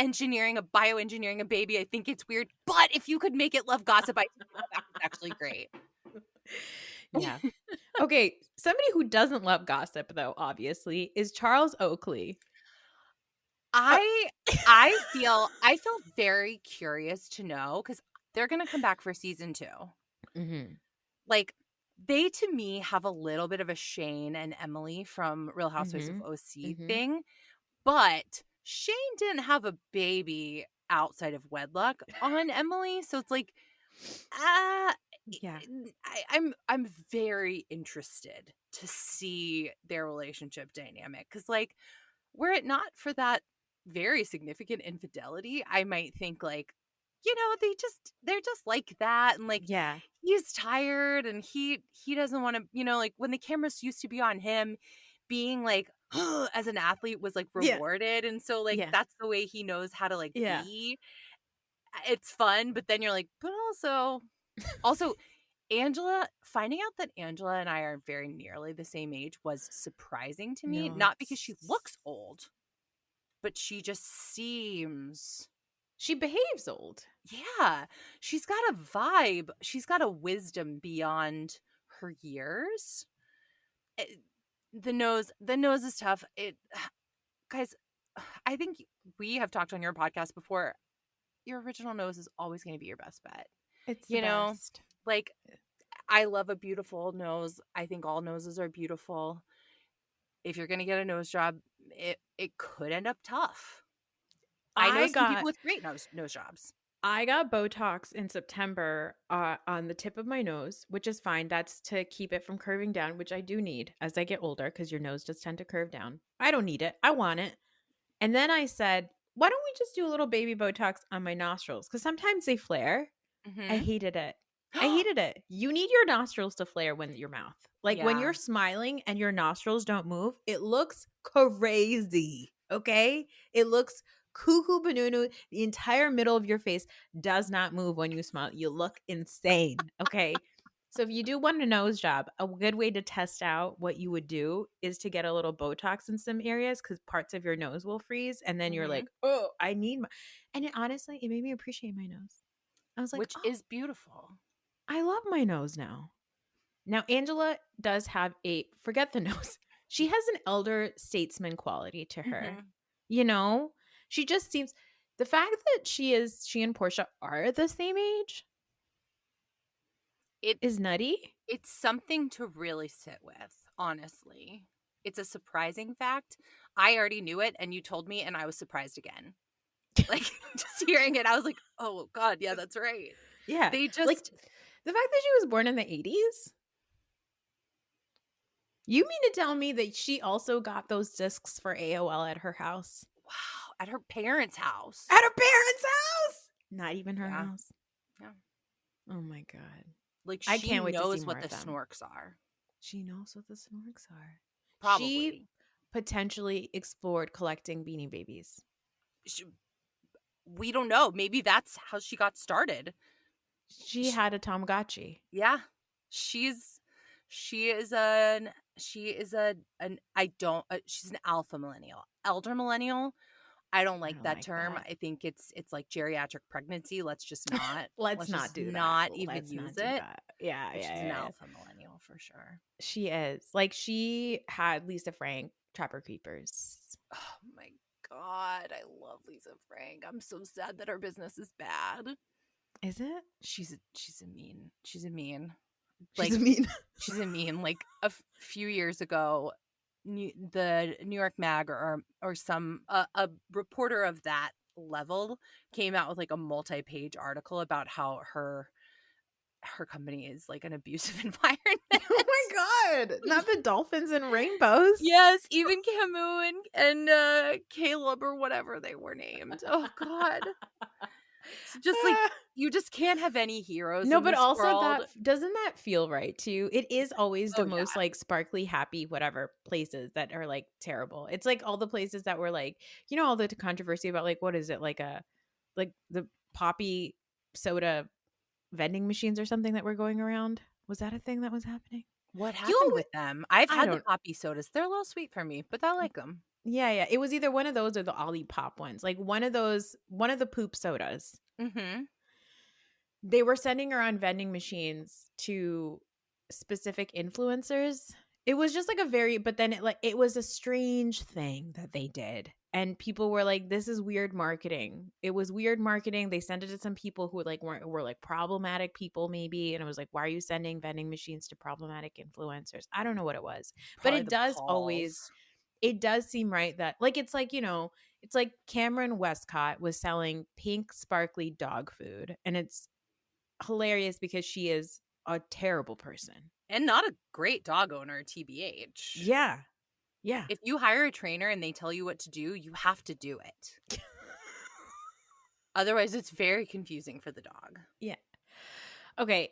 bioengineering a baby, I think it's weird. But if you could make it love gossip, I think that's actually great. Yeah. Okay, somebody who doesn't love gossip, though, obviously, is Charles Oakley. I feel very curious to know, because they're going to come back for season 2. Mm-hmm. Like, they, to me, have a little bit of a Shane and Emily from Real Housewives of OC thing. But Shane didn't have a baby outside of wedlock on Emily. So it's like, yeah, I'm very interested to see their relationship dynamic. Because, like, were it not for that very significant infidelity, I might think, like, you know, they're just like that, and like, yeah, he's tired and he doesn't want to, you know, like, when the cameras used to be on him, being like, as an athlete was like rewarded, and so like that's the way he knows how to like be. It's fun, but then you're like, but also Angela, finding out that Angela and I are very nearly the same age was surprising to me. Not because she looks old, but she just seems... She behaves old. Yeah. She's got a vibe. She's got a wisdom beyond her years. The nose is tough. Guys, I think we have talked on your podcast before. Your original nose is always going to be your best bet. It's the best. Like, I love a beautiful nose. I think all noses are beautiful. If you're going to get a nose job, it could end up tough. I know some people with great nose jobs. I got Botox in September on the tip of my nose, which is fine. That's to keep it from curving down, which I do need as I get older, because your nose does tend to curve down. I don't need it. I want it. And then I said, why don't we just do a little baby Botox on my nostrils? Because sometimes they flare. I hated it. I hated it. You need your nostrils to flare when your mouth. Like when you're smiling and your nostrils don't move, it looks crazy. Okay? It looks cuckoo banunu. The entire middle of your face does not move when you smile. You look insane. Okay? So if you do want a nose job, a good way to test out what you would do is to get a little Botox in some areas, because parts of your nose will freeze, and then you're like, oh, I need my... And honestly, it made me appreciate my nose. I was like, which is beautiful. I love my nose now. Now, Angela does have forget the nose. She has an elder statesman quality to her. You know, she just seems, the fact that she and Portia are the same age, it is nutty. It's something to really sit with, honestly. It's a surprising fact. I already knew it, and you told me, and I was surprised again. Like, just hearing it, I was like, oh God, yeah, that's right. Yeah. They just... Like, the fact that she was born in the 80s? You mean to tell me that she also got those discs for AOL at her house? Wow. At her parents' house. At her parents' house? Not even her house. Yeah. Oh my God. Like, I can't wait knows to see what more the of them. snorks are. She knows what the snorks are. Probably. She potentially explored collecting Beanie Babies. We don't know. Maybe that's how she got started. She had a Tamagotchi. Yeah. She's an alpha millennial. Elder millennial. I don't like that term. That. I think it's like geriatric pregnancy. Let's just not. let's not do that. Not even use it. Yeah, she's an alpha millennial for sure. She is. Like, she had Lisa Frank, Trapper Keepers. Oh my God, I love Lisa Frank. I'm so sad that her business is bad. Is it? She's a mean. She's a mean. Like, a few years ago, the New York Mag or some a reporter of that level came out with like a multi-page article about how her company is like an abusive environment. Oh my God, not the dolphins and rainbows. Yes, even Camus and Caleb or whatever they were named. Oh God. It's just like, you just can't have any heroes. No, in but this also world. doesn't that feel right to you? It is always the most like sparkly, happy, whatever places that are like terrible. It's like all the places that were like, you know, all the controversy about like, what is it, like the poppy soda vending machines or something that were going around. Was that a thing that was happening? What happened with them? I've had the poppy sodas. They're a little sweet for me, but I like them. Yeah. It was either one of those or the Olipop ones. Like one of the poop sodas. Mm-hmm. They were sending her on vending machines to specific influencers. It was just like but then it was a strange thing that they did. And people were like, this is weird marketing. It was weird marketing. They sent it to some people who were like problematic people maybe. And it was like, why are you sending vending machines to problematic influencers? I don't know what it was. Probably But the it does seem right that it's like, it's like Cameron Westcott was selling pink sparkly dog food. And it's hilarious because she is a terrible person. And not a great dog owner, TBH. Yeah. If you hire a trainer and they tell you what to do, you have to do it. Otherwise, it's very confusing for the dog. Yeah. Okay.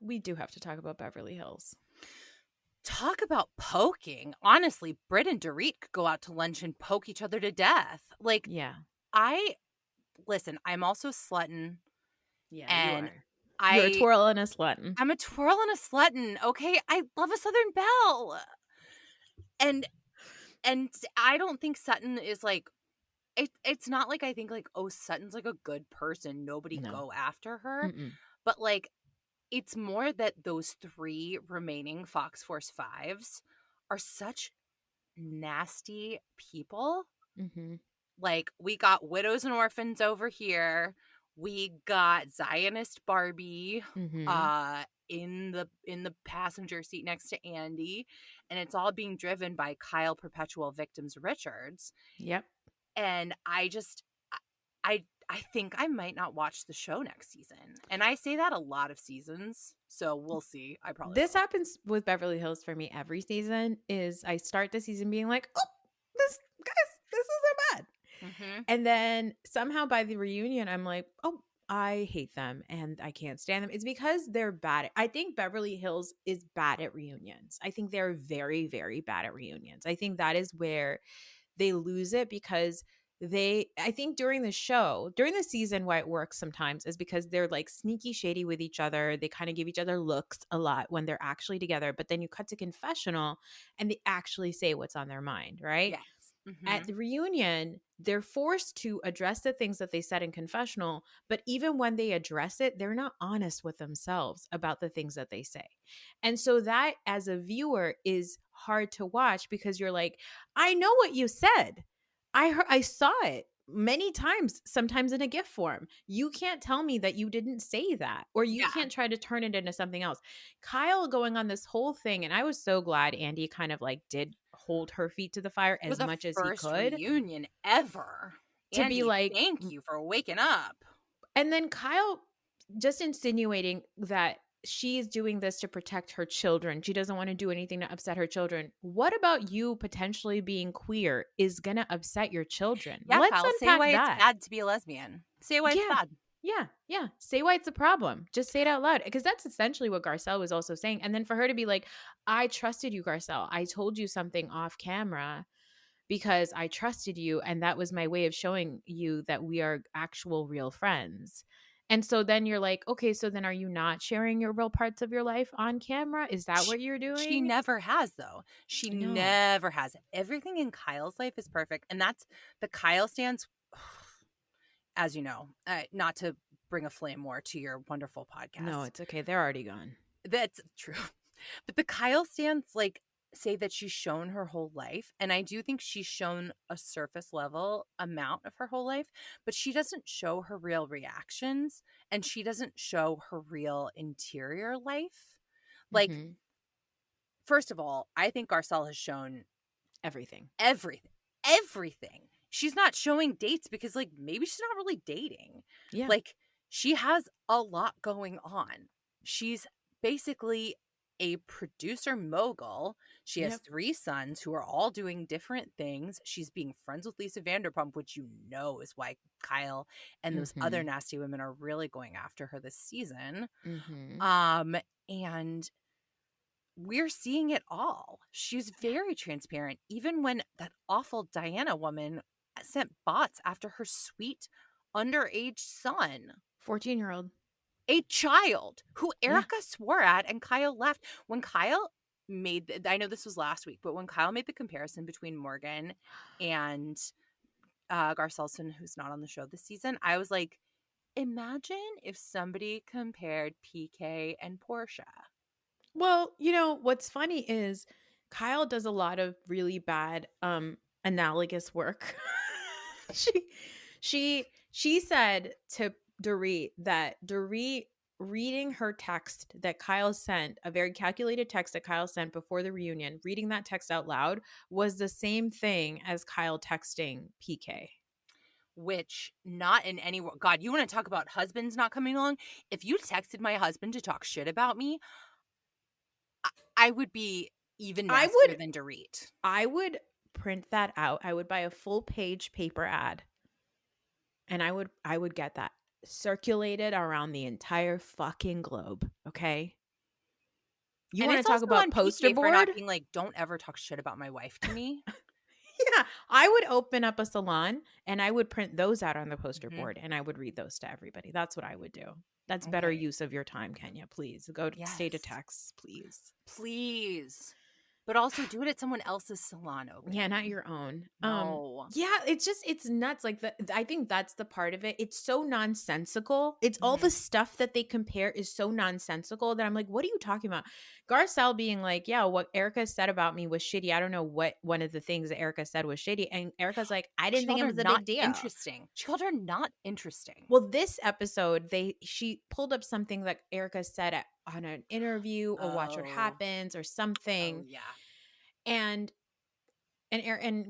We do have to talk about Beverly Hills. Talk about poking. Honestly, Britt and Dorit could go out to lunch and poke each other to death. Like, yeah. Listen, I'm also sluttin'. Yeah, and you are. You're a twirl and a sluttin'. I'm a twirl and a sluttin', okay? I love a Southern belle. And I don't think Sutton is like, it's not like I think like, oh, Sutton's like a good person. Nobody go after her. Mm-mm. But like, it's more that those 3 remaining Fox Force 5s are such nasty people. Mm-hmm. Like, we got widows and orphans over here. We got Zionist Barbie in the passenger seat next to Andy, and it's all being driven by Kyle Perpetual Victims Richards. Yep. And I think I might not watch the show next season. And I say that a lot of seasons, so we'll see. This happens with Beverly Hills for me every season. Is I start the season being like, oh, this isn't bad. Mm-hmm. And then somehow by the reunion, I'm like, oh, I hate them and I can't stand them. It's because they're bad. I think Beverly Hills is bad at reunions. I think they're very, very bad at reunions. I think that is where they lose it because I think during the season, why it works sometimes is because they're like sneaky shady with each other. They kind of give each other looks a lot when they're actually together. But then you cut to confessional and they actually say what's on their mind, right? Yes. Mm-hmm. At the reunion, they're forced to address the things that they said in confessional, but even when they address it, they're not honest with themselves about the things that they say. And so that as a viewer is hard to watch because you're like, I know what you said. I saw it many times, sometimes in a GIF form. You can't tell me that you didn't say that, or you can't try to turn it into something else. Kyle going on this whole thing, and I was so glad Andy kind of like did hold her feet to the fire as much as he could. First reunion ever. To Andy, be like, thank you for waking up. And then Kyle just insinuating that she's doing this to protect her children. She doesn't want to do anything to upset her children. What about you potentially being queer is going to upset your children? Yeah, Let's Kyle, unpack say why that. it's bad to be a lesbian. Say why it's bad. Yeah. Say why it's a problem. Just say it out loud. Because that's essentially what Garcelle was also saying. And then for her to be like, I trusted you, Garcelle. I told you something off camera because I trusted you. And that was my way of showing you that we are actual real friends. And so then you're like, okay, so then are you not sharing your real parts of your life on camera? Is that what you're doing? She never has, though. She never has. Everything in Kyle's life is perfect. And that's the Kyle stance, as you know, not to bring a flame more to your wonderful podcast. No, it's okay. They're already gone. That's true. But the Kyle stance, like, say that she's shown her whole life, and I do think she's shown a surface level amount of her whole life, but she doesn't show her real reactions, and she doesn't show her real interior life. Like, first of all, I think Garcelle has shown everything. She's not showing dates because, like, maybe she's not really dating. Yeah. Like, she has a lot going on. She's basically a producer mogul. She has 3 sons who are all doing different things. She's being friends with Lisa Vanderpump, which you know is why Kyle and those other nasty women are really going after her this season. And we're seeing it all. She's very transparent. Even when that awful Diana woman sent bots after her sweet underage son. 14-year-old. A child who Erica swore at and Kyle left. When Kyle I know this was last week, but when Kyle made the comparison between Morgan and Garcelson, who's not on the show this season, I was like, imagine if somebody compared PK and Portia. Well, what's funny is Kyle does a lot of really bad analogous work. she said to Dorit that Dorit reading her text that Kyle sent, a very calculated text that Kyle sent before the reunion, reading that text out loud was the same thing as Kyle texting PK. Which not in any – God, you want to talk about husbands not coming along? If you texted my husband to talk shit about me, I would be even nastier than Dorit. I would print that out. I would buy a full-page paper ad, and I would get that circulated around the entire fucking globe, okay? You want to talk about poster board? For not being like, don't ever talk shit about my wife to me. Yeah, I would open up a salon and I would print those out on the poster board and I would read those to everybody. That's what I would do. That's better use of your time, Kenya. Please go to stay to text, please. Please. But also do it at someone else's salon opening. Yeah, not your own. No. Yeah, it's nuts. Like I think that's the part of it. It's so nonsensical. It's all the stuff that they compare is so nonsensical that I'm like, what are you talking about? Garcelle being like, yeah, what Erica said about me was shitty. I don't know what one of the things that Erica said was shitty. And Erica's like, I didn't think it was a big deal. Interesting. She called her not interesting. Well, this episode, she pulled up something that Erica said on an interview or Watch What Happens or something. Oh, yeah. And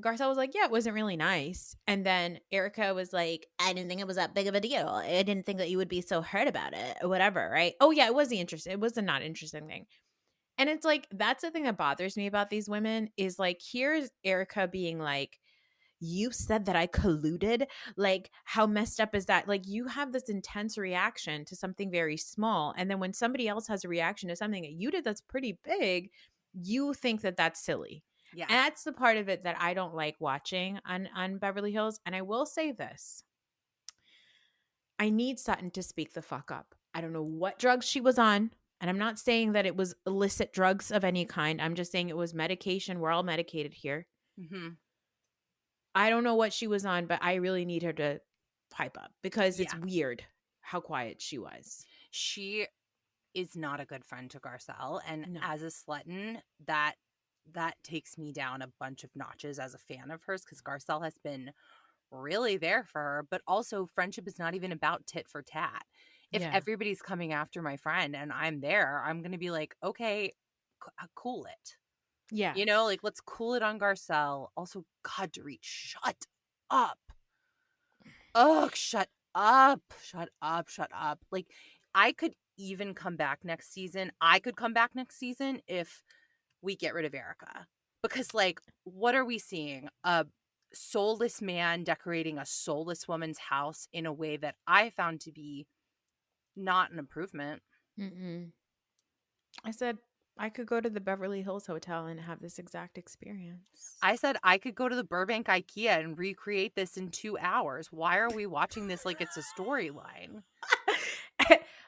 Garcelle was like, yeah, it wasn't really nice. And then Erica was like, I didn't think it was that big of a deal. I didn't think that you would be so hurt about it or whatever, right? Oh, yeah, it was it was a not interesting thing. And it's like, that's the thing that bothers me about these women is like, here's Erica being like, you said that I colluded. Like, how messed up is that? Like, you have this intense reaction to something very small. And then when somebody else has a reaction to something that you did that's pretty big, you think that that's silly. Yeah. And that's the part of it that I don't like watching on Beverly Hills. And I will say this. I need Sutton to speak the fuck up. I don't know what drugs she was on. And I'm not saying that it was illicit drugs of any kind. I'm just saying it was medication. We're all medicated here. Mm-hmm. I don't know what she was on, but I really need her to pipe up because it's weird how quiet she was. She is not a good friend to Garcelle. And as a Slutton, that takes me down a bunch of notches as a fan of hers because Garcelle has been really there for her. But also, friendship is not even about tit for tat. If everybody's coming after my friend and I'm there, I'm going to be like, okay, cool it. Yeah. You know, like, let's cool it on Garcelle. Also, God, Dorit, shut up. Oh, shut up. Shut up. Shut up. Like, I could even come back next season. I could come back next season if we get rid of Erica. Because, like, what are we seeing? A soulless man decorating a soulless woman's house in a way that I found to be not an improvement. I said I could go to the Beverly Hills Hotel and have this exact experience. I said I could go to the Burbank IKEA and recreate this in 2 hours. Why are we watching this like it's a storyline?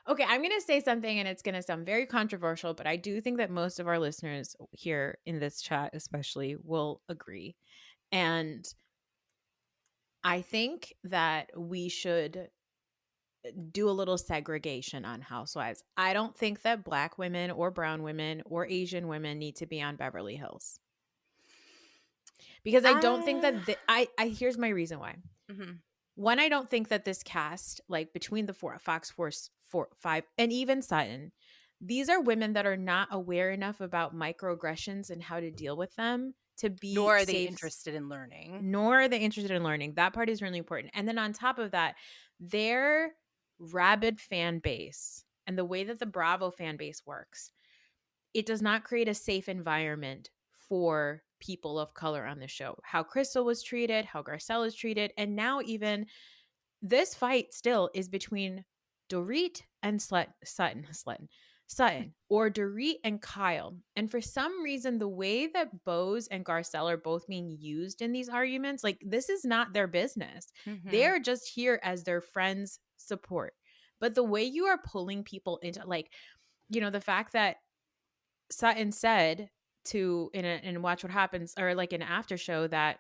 Okay, I'm going to say something and it's going to sound very controversial, but I do think that most of our listeners here in this chat especially will agree. And I think that we should do a little segregation on Housewives. I don't think that Black women or brown women or Asian women need to be on Beverly Hills. Because I don't think that here's my reason why. One, I don't think that this cast, like between the Fox Force 5 and even Sutton, these are women that are not aware enough about microaggressions and how to deal with them to be Nor are they interested in learning. That part is really important. And then on top of that, their rabid fan base and the way that the Bravo fan base works, it does not create a safe environment for people of color on the show. How Crystal was treated, how Garcelle is treated, and now even this fight still is between Dorit and Sutton, or Dorit and Kyle. And for some reason, the way that Bose and Garcelle are both being used in these arguments, like, this is not their business. They're just here as their friends' support. But the way you are pulling people into, like, you know, the fact that Sutton said to in Watch What Happens, or like an after show, that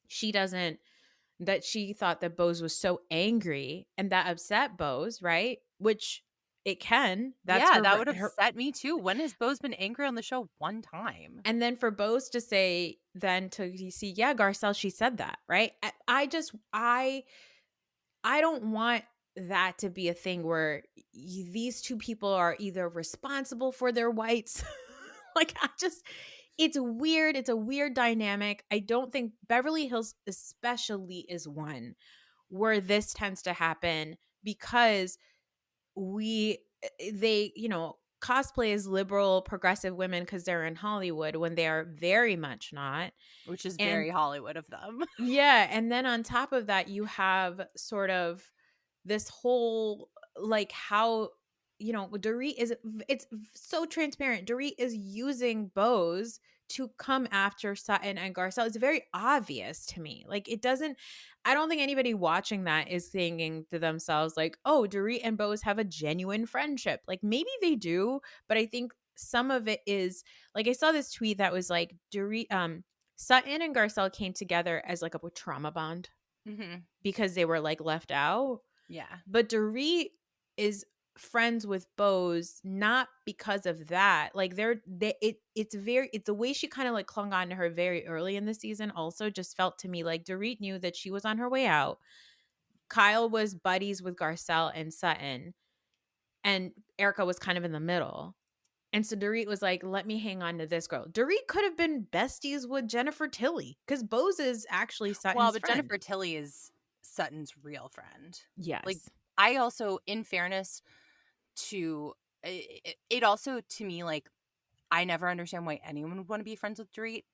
she thought that Bose was so angry and that upset Bose, right? Which it can. That's yeah, her, that would her. upset me too. When has Bose been angry on the show? One time. And then for Bose to say, then to see, yeah, Garcelle, she said that, right? I don't want that to be a thing where these two people are either responsible for their whites. Like, it's weird. It's a weird dynamic. I don't think Beverly Hills especially is one where this tends to happen, because they cosplay as liberal progressive women because they're in Hollywood, when they are very much not. Which is And very Hollywood of them. yeah, and then on top of that, you have sort of this whole, like, how Dorit it's so transparent. Dorit is using Bose to come after Sutton and Garcelle. It's very obvious to me. Like, I don't think anybody watching that is thinking to themselves like, oh, Dorit and Bose have a genuine friendship. Like, maybe they do, but I think some of it is, like, I saw this tweet that was like, Sutton and Garcelle came together as like a trauma bond because they were like left out. Yeah. But Dorit is friends with Bose not because of that. Like, it's the way she kind of like clung on to her very early in the season also just felt to me like Dorit knew that she was on her way out. Kyle was buddies with Garcelle and Sutton, and Erica was kind of in the middle. And so Dorit was like, let me hang on to this girl. Dorit could have been besties with Jennifer Tilly, because Bose is actually Sutton's friend. Jennifer Tilly is Sutton's real friend. Yes. Like, I also, in fairness to it also, to me, like, I never understand why anyone would want to be friends with Dorit.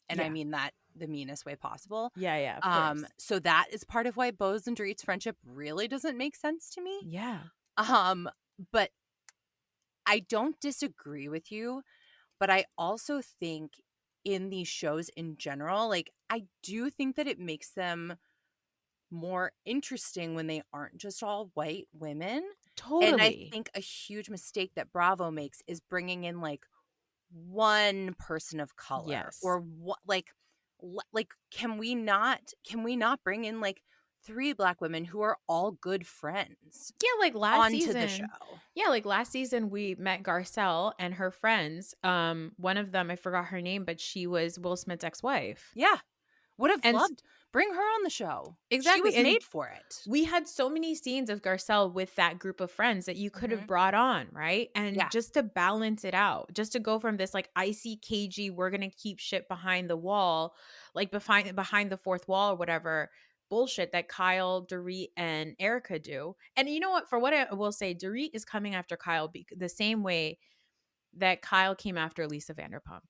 And I mean that the meanest way possible. Yeah, of course. So that is part of why Bose and Dorit's friendship really doesn't make sense to me. Yeah. But I don't disagree with you, but I also think in these shows in general, like, I do think that it makes them more interesting when they aren't just all white women. Totally. And I think a huge mistake that Bravo makes is bringing in like one person of color. Yes. Or what, like can we not bring in like 3 Black women who are all good friends? Yeah, like last onto season. the show. Yeah, like last season we met Garcelle and her friends. One of them, I forgot her name, but she was Will Smith's ex-wife. Yeah. Would have loved. Bring her on the show. Exactly. She was made for it. We had so many scenes of Garcelle with that group of friends that you could have brought on, right? And just to balance it out, just to go from this like icy, cagey, we're going to keep shit behind the wall, like behind the fourth wall or whatever bullshit that Kyle, Dorit, and Erica do. And you know what? For what I will say, Dorit is coming after Kyle the same way that Kyle came after Lisa Vanderpump.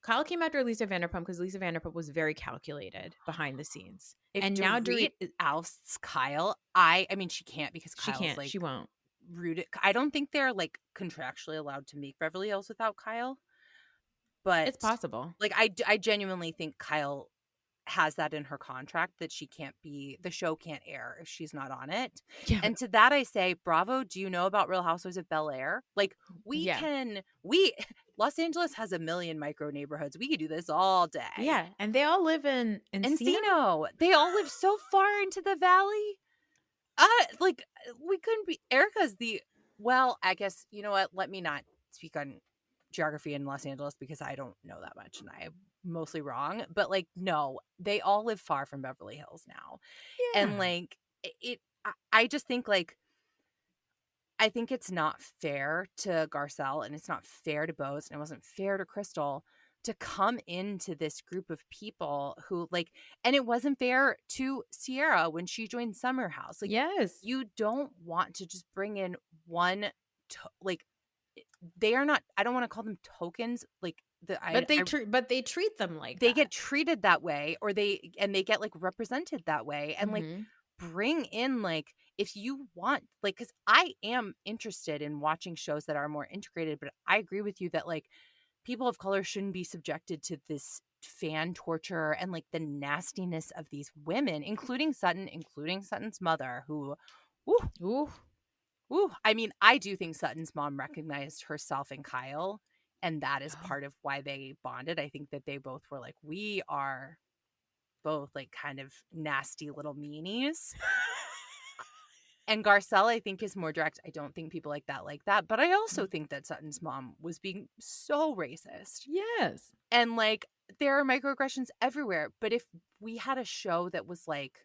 Kyle came after Lisa Vanderpump because Lisa Vanderpump was very calculated behind the scenes. And now Dorit ousts Kyle. I mean, she can't, because Kyle's like, she won't. Rude. I don't think they're like contractually allowed to make Beverly Hills without Kyle. But it's possible. Like, I genuinely think Kyle has that in her contract, that the show can't air if she's not on it. Yeah. And to that I say, Bravo, do you know about Real Housewives of Bel-Air? Like, Los Angeles has a million micro neighborhoods. We could do this all day. Yeah. And they all live in Encino. They all live so far into the valley. Like, we couldn't be. Erica's I guess, you know what? Let me not speak on geography in Los Angeles because I don't know that much and I'm mostly wrong. But like, no, they all live far from Beverly Hills now. Yeah. And like, I just think like, I think it's not fair to Garcelle and it's not fair to Bose and it wasn't fair to Crystal to come into this group of people who like, and it wasn't fair to Sierra when she joined Summer House. Like, yes, you don't want to just bring in one, they are not, I don't want to call them tokens. Like but they treat them like they get treated that way, or they get like represented that way. And like, bring in like, if you want, like, because I am interested in watching shows that are more integrated, but I agree with you that like people of color shouldn't be subjected to this fan torture and like the nastiness of these women, including Sutton's mother, who, I mean, I do think Sutton's mom recognized herself in Kyle And that is part of why they bonded. I think that they both were like, we are both like kind of nasty little meanies. And Garcelle, I think, is more direct. I don't think people like that. But I also think that Sutton's mom was being so racist. Yes. And like, there are microaggressions everywhere. But if we had a show that was like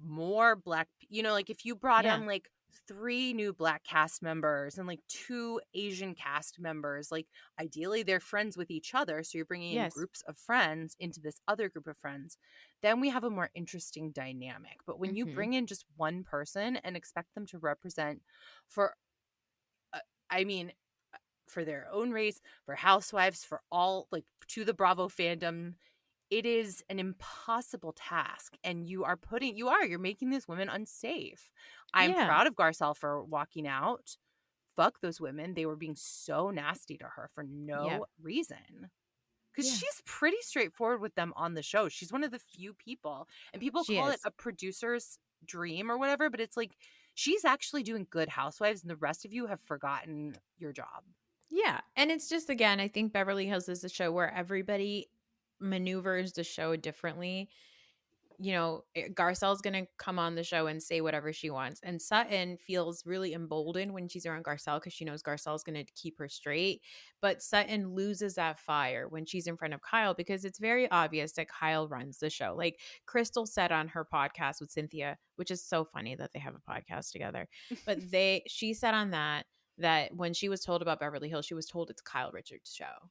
more Black, like if you brought on like 3 new Black cast members and like 2 Asian cast members, like ideally they're friends with each other, so you're bringing in groups of friends into this other group of friends, then we have a more interesting dynamic. But when you bring in just one person and expect them to represent for their own race, for Housewives, for all, like, to the Bravo fandom, it is an impossible task, and you're making these women unsafe. I'm proud of Garcelle for walking out. Fuck those women. They were being so nasty to her for no reason. Because she's pretty straightforward with them on the show. She's one of the few people, and people call it a producer's dream or whatever, but it's like, she's actually doing good Housewives, and the rest of you have forgotten your job. Yeah. And it's just, again, I think Beverly Hills is a show where everybody maneuvers the show differently. Garcelle's going to come on the show and say whatever she wants. And Sutton feels really emboldened when she's around Garcelle because she knows Garcelle's going to keep her straight. But Sutton loses that fire when she's in front of Kyle because it's very obvious that Kyle runs the show. Like Crystal said on her podcast with Cynthia, which is so funny that they have a podcast together. But she said on that when she was told about Beverly Hills, she was told it's Kyle Richards' show.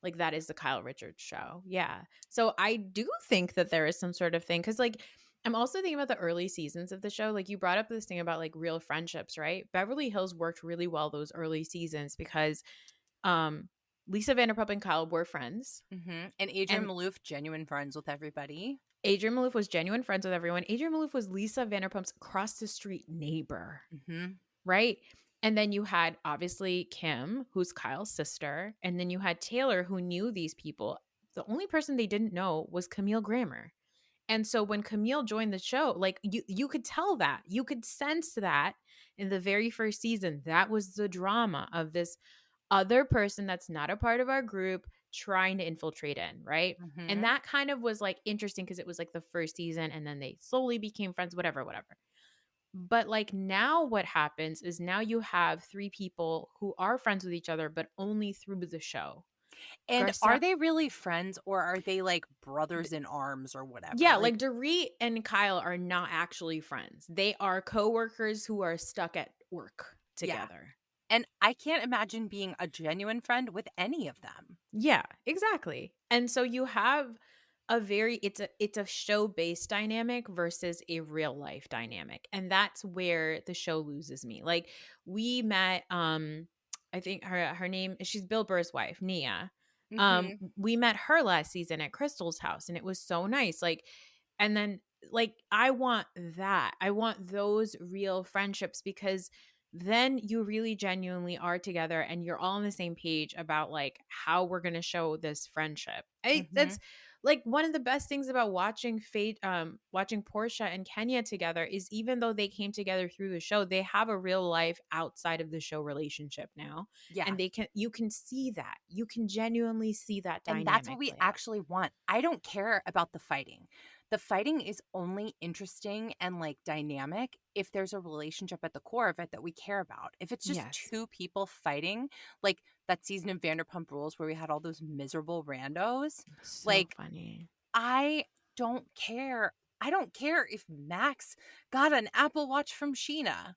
Like, that is the Kyle Richards show. Yeah. So I do think that there is some sort of thing. Because, like, I'm also thinking about the early seasons of the show. Like, you brought up this thing about, like, real friendships, right? Beverly Hills worked really well those early seasons because Lisa Vanderpump and Kyle were friends. Mm-hmm. And Adrienne Maloof, genuine friends with everybody. Adrienne Maloof was genuine friends with everyone. Adrienne Maloof was Lisa Vanderpump's across-the-street neighbor. Mm-hmm. Right? And then you had, obviously, Kim, who's Kyle's sister. And then you had Taylor, who knew these people. The only person they didn't know was Camille Grammer. And so when Camille joined the show, like, you could tell that. You could sense that in the very first season. That was the drama of this other person that's not a part of our group trying to infiltrate in, right? Mm-hmm. And that kind of was, like, interesting because it was, like, the first season. And then they slowly became friends, whatever. But like now what happens is now you have 3 people who are friends with each other, but only through the show. And are they really friends or are they like brothers in arms or whatever? Yeah, like Dorit and Kyle are not actually friends. They are coworkers who are stuck at work together. Yeah. And I can't imagine being a genuine friend with any of them. Yeah, exactly. And so you have it's a show-based dynamic versus a real life dynamic. And that's where the show loses me. Like, we met I think her name, she's Bill Burr's wife, Nia. Mm-hmm. We met her last season at Crystal's house and it was so nice. Like, and then like I want those real friendships because then you really genuinely are together and you're all on the same page about like how we're going to show this friendship. That's like one of the best things about watching Portia and Kenya together is even though they came together through the show, they have a real life outside of the show relationship now. Yeah. And you can see that. You can genuinely see that dynamic. And that's what we actually want. I don't care about the fighting. The fighting is only interesting and like dynamic if there's a relationship at the core of it that we care about. If it's just 2 people fighting, like that season of Vanderpump Rules where we had all those miserable randos, so like funny. I don't care. I don't care if Max got an Apple Watch from Sheena.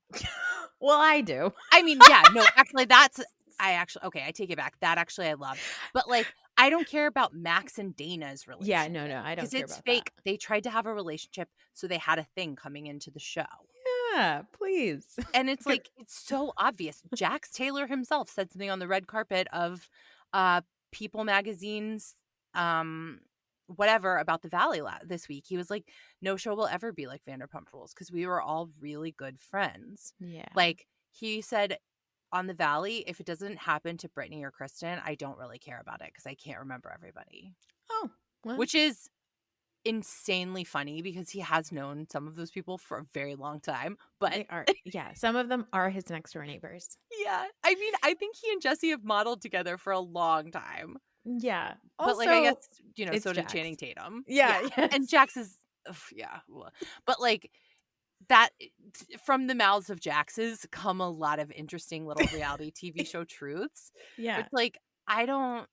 Well, I do. I mean, yeah, no, actually I take it back. That actually I love. But like, I don't care about Max and Dana's relationship. Yeah, no, I don't care about that. Because it's fake. They tried to have a relationship, so they had a thing coming into the show. Yeah, please. And it's like, it's so obvious. Jax Taylor himself said something on the red carpet of People Magazine's whatever about the Valley this week. He was like, no show will ever be like Vanderpump Rules because we were all really good friends. Yeah. Like, he said on the Valley, if it doesn't happen to Brittany or Kristen, I don't really care about it because I can't remember everybody. Oh. Well. Which is insanely funny because he has known some of those people for a very long time. But they are, some of them are his next door neighbors. Yeah. I mean, I think he and Jesse have modeled together for a long time. Yeah. But Also, like, I guess, it's so did Jax. Channing Tatum. Yeah. Yes. And Jax is, yeah. But like, that from the mouths of Jax's come a lot of interesting little reality TV show truths. Yeah. It's like, I don't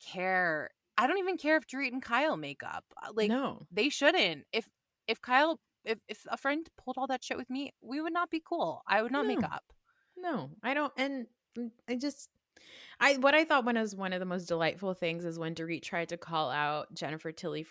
care. I don't even care if Dorit and Kyle make up. Like, No. they shouldn't. If Kyle, if a friend pulled all that shit with me, we would not be cool. I would not make No. up. No, I don't. And what I thought was one of the most delightful things is when Dorit tried to call out Jennifer Tilly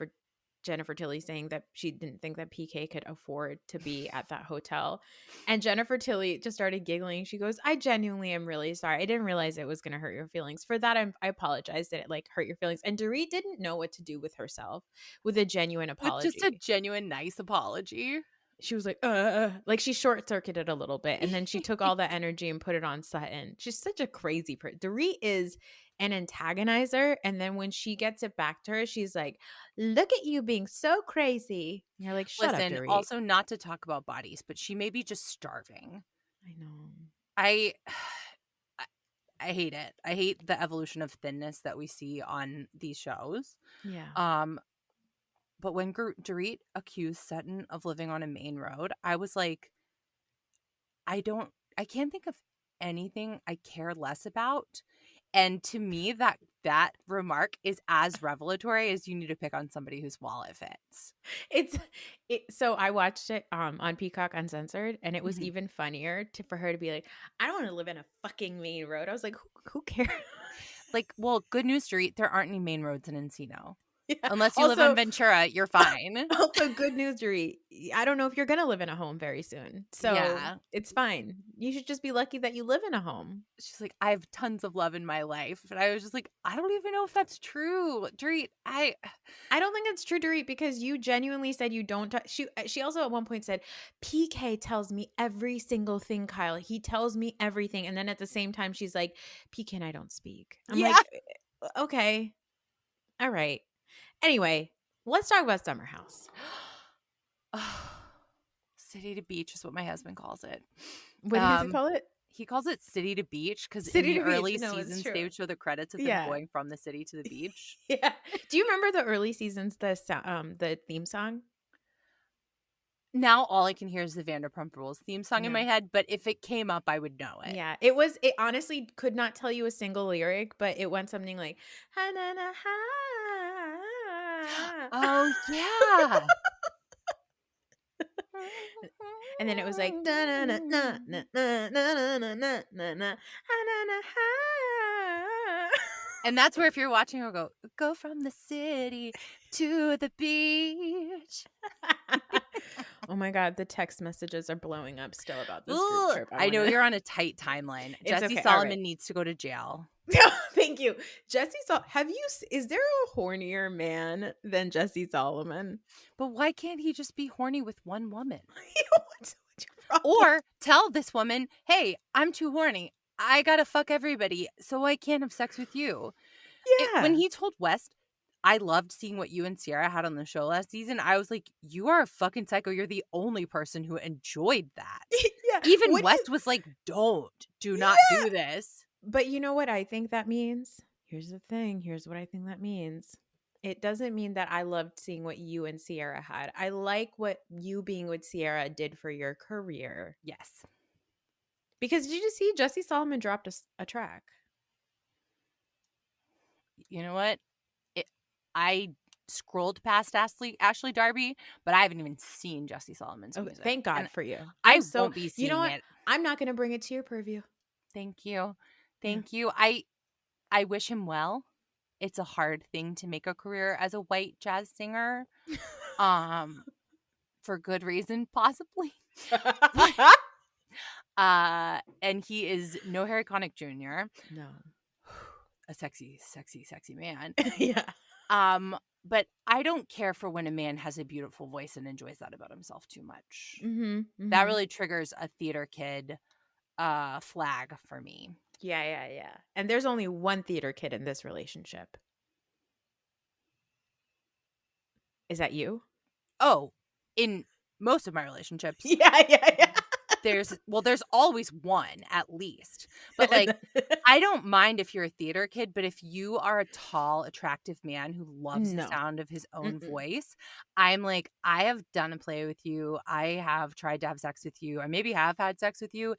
saying that she didn't think that PK could afford to be at that hotel. And Jennifer Tilly just started giggling. She goes, I genuinely am really sorry. I didn't realize it was going to hurt your feelings. For that, I apologize that it like hurt your feelings. And Dorit didn't know what to do with herself with a genuine apology. With just a genuine nice apology. She was like she short-circuited a little bit, and then she took all that energy and put it on Sutton. She's such a crazy person. Dorit is an antagonizer, and then when she gets it back to her, she's like, look at you being so crazy. And you're like, shut up, Dorit. Also, not to talk about bodies, but she may be just starving. I know. I hate it. I hate the evolution of thinness that we see on these shows. Yeah. But when Dorit accused Sutton of living on a main road, I was like, I can't think of anything I care less about. And to me, that remark is as revelatory as you need to pick on somebody whose wallet fits. So I watched it on Peacock Uncensored, and it was even funnier for her to be like, I don't want to live in a fucking main road. I was like, who cares? Like, well, good news, Dorit, there aren't any main roads in Encino. Yeah. Unless you live in Ventura, you're fine. Also, good news, Dorit. I don't know if you're going to live in a home very soon. So Yeah. It's fine. You should just be lucky that you live in a home. She's like, I have tons of love in my life. And I was just like, I don't even know if that's true. Dorit, I don't think it's true, Dorit, because you genuinely said you don't she also at one point said, PK tells me every single thing, Kyle. He tells me everything. And then at the same time, she's like, PK and I don't speak. I'm like, okay. All right. Anyway, let's talk about Summer House. City to beach is what my husband calls it. What does he call it? He calls it city to beach because in the early seasons they would show the credits of them going from the city to the beach. Yeah. Do you remember the early seasons, the theme song? Now all I can hear is the Vanderpump Rules theme song in my head, but if it came up, I would know it. Yeah, it honestly could not tell you a single lyric, but it went something like, ha na na ha. Oh, yeah. And then it was like, na na na na na na na na na na na ha. And that's where if you're watching, you'll go from the city to the beach. Oh my God, the text messages are blowing up still about this group trip. I know you're on a tight timeline. Jesse Solomon needs to go to jail. Thank you. Jesse Solomon. Is there a hornier man than Jesse Solomon? But why can't he just be horny with one woman? Or tell this woman, hey, I'm too horny. I gotta fuck everybody, so I can't have sex with you. Yeah. When he told West, I loved seeing what you and Sierra had on the show last season. I was like, you are a fucking psycho. You're the only person who enjoyed that. Yeah. Even West was like, do not do this. But you know what I think that means? Here's the thing. Here's what I think that means. It doesn't mean that I loved seeing what you and Sierra had. I like what you being with Sierra did for your career. Yes. Because did you see Jesse Solomon dropped a track? You know what? I scrolled past Ashley Darby, but I haven't even seen Jesse Solomon's music. Thank God for you. I won't be seeing it. I'm not going to bring it to your purview. Thank you. Thank you. I wish him well. It's a hard thing to make a career as a white jazz singer. For good reason, possibly. And he is no Harry Connick Jr. No. A sexy, sexy, sexy man. Yeah. But I don't care for when a man has a beautiful voice and enjoys that about himself too much. Mm-hmm, mm-hmm. That really triggers a theater kid flag for me. Yeah. And there's only one theater kid in this relationship. Is that you? Oh, in most of my relationships. Yeah. there's always one at least. But like, I don't mind if you're a theater kid, but if you are a tall, attractive man who loves the No. sound of his own Mm-mm. voice, I'm like, I have done a play with you. I have tried to have sex with you. I maybe have had sex with you.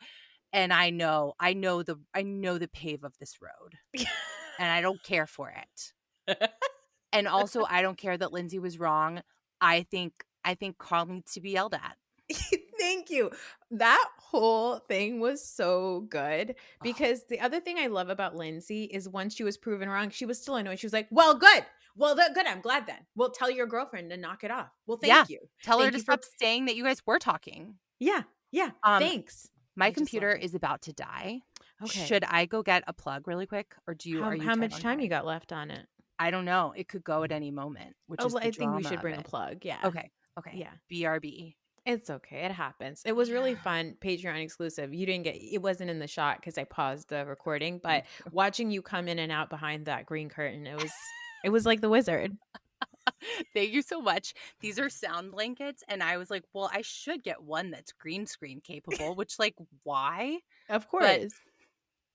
And I know the pave of this road. And I don't care for it. And also, I don't care that Lindsay was wrong. I think Carl needs to be yelled at. Thank you. That whole thing was so good because the other thing I love about Lindsay is once she was proven wrong, she was still annoyed. She was like, well, good. Well, good. I'm glad then. Well, tell your girlfriend to knock it off. Well, thank you. Tell her Thank to you stop saying that you guys were talking. Yeah. Thanks. My I just love computer it. is about to die. Okay. Should I go get a plug really quick? Or are you How tight much on time you got left on it? I don't know. It could go at any moment, which is the I think we drama should of bring a it. plug. Yeah. Okay. Yeah. BRB. It's okay. It happens. It was really fun. Patreon exclusive. You didn't it wasn't in the shot because I paused the recording, but watching you come in and out behind that green curtain, it was like the wizard. Thank you so much. These are sound blankets. And I was like, well, I should get one that's green screen capable, which like, why? Of course.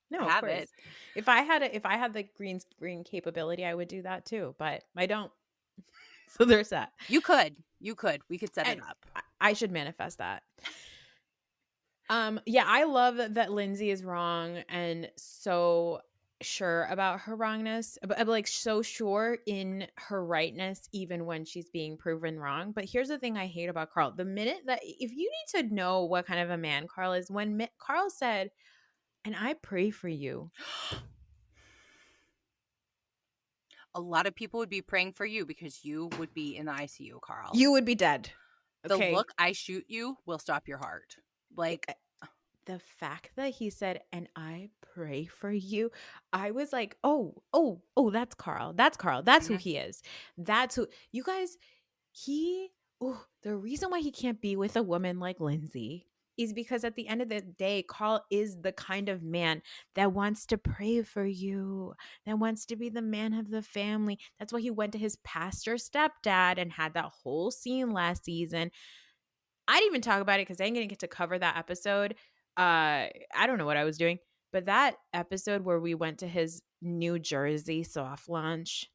No, of have course. it. If I had the green screen capability, I would do that too, but I don't. So there's that. You could. We could set it up. I should manifest that. Yeah, I love that Lindsay is wrong and so sure about her wrongness, but like so sure in her rightness even when she's being proven wrong. But here's the thing I hate about Carl. The minute that if you need to know what kind of a man Carl is, when Carl said, "And I pray for you." A lot of people would be praying for you because you would be in the ICU, Carl. You would be dead. Okay. The look I shoot you will stop your heart. Like the fact that he said, "And I pray for you," I was like, oh, that's Carl. That's Carl. That's who he is. That's who you guys, the reason why he can't be with a woman like Lindsay is because at the end of the day, Carl is the kind of man that wants to pray for you, that wants to be the man of the family. That's why he went to his pastor stepdad and had that whole scene last season. I didn't even talk about it because I didn't get to cover that episode. I don't know what I was doing, but that episode where we went to his New Jersey soft launch,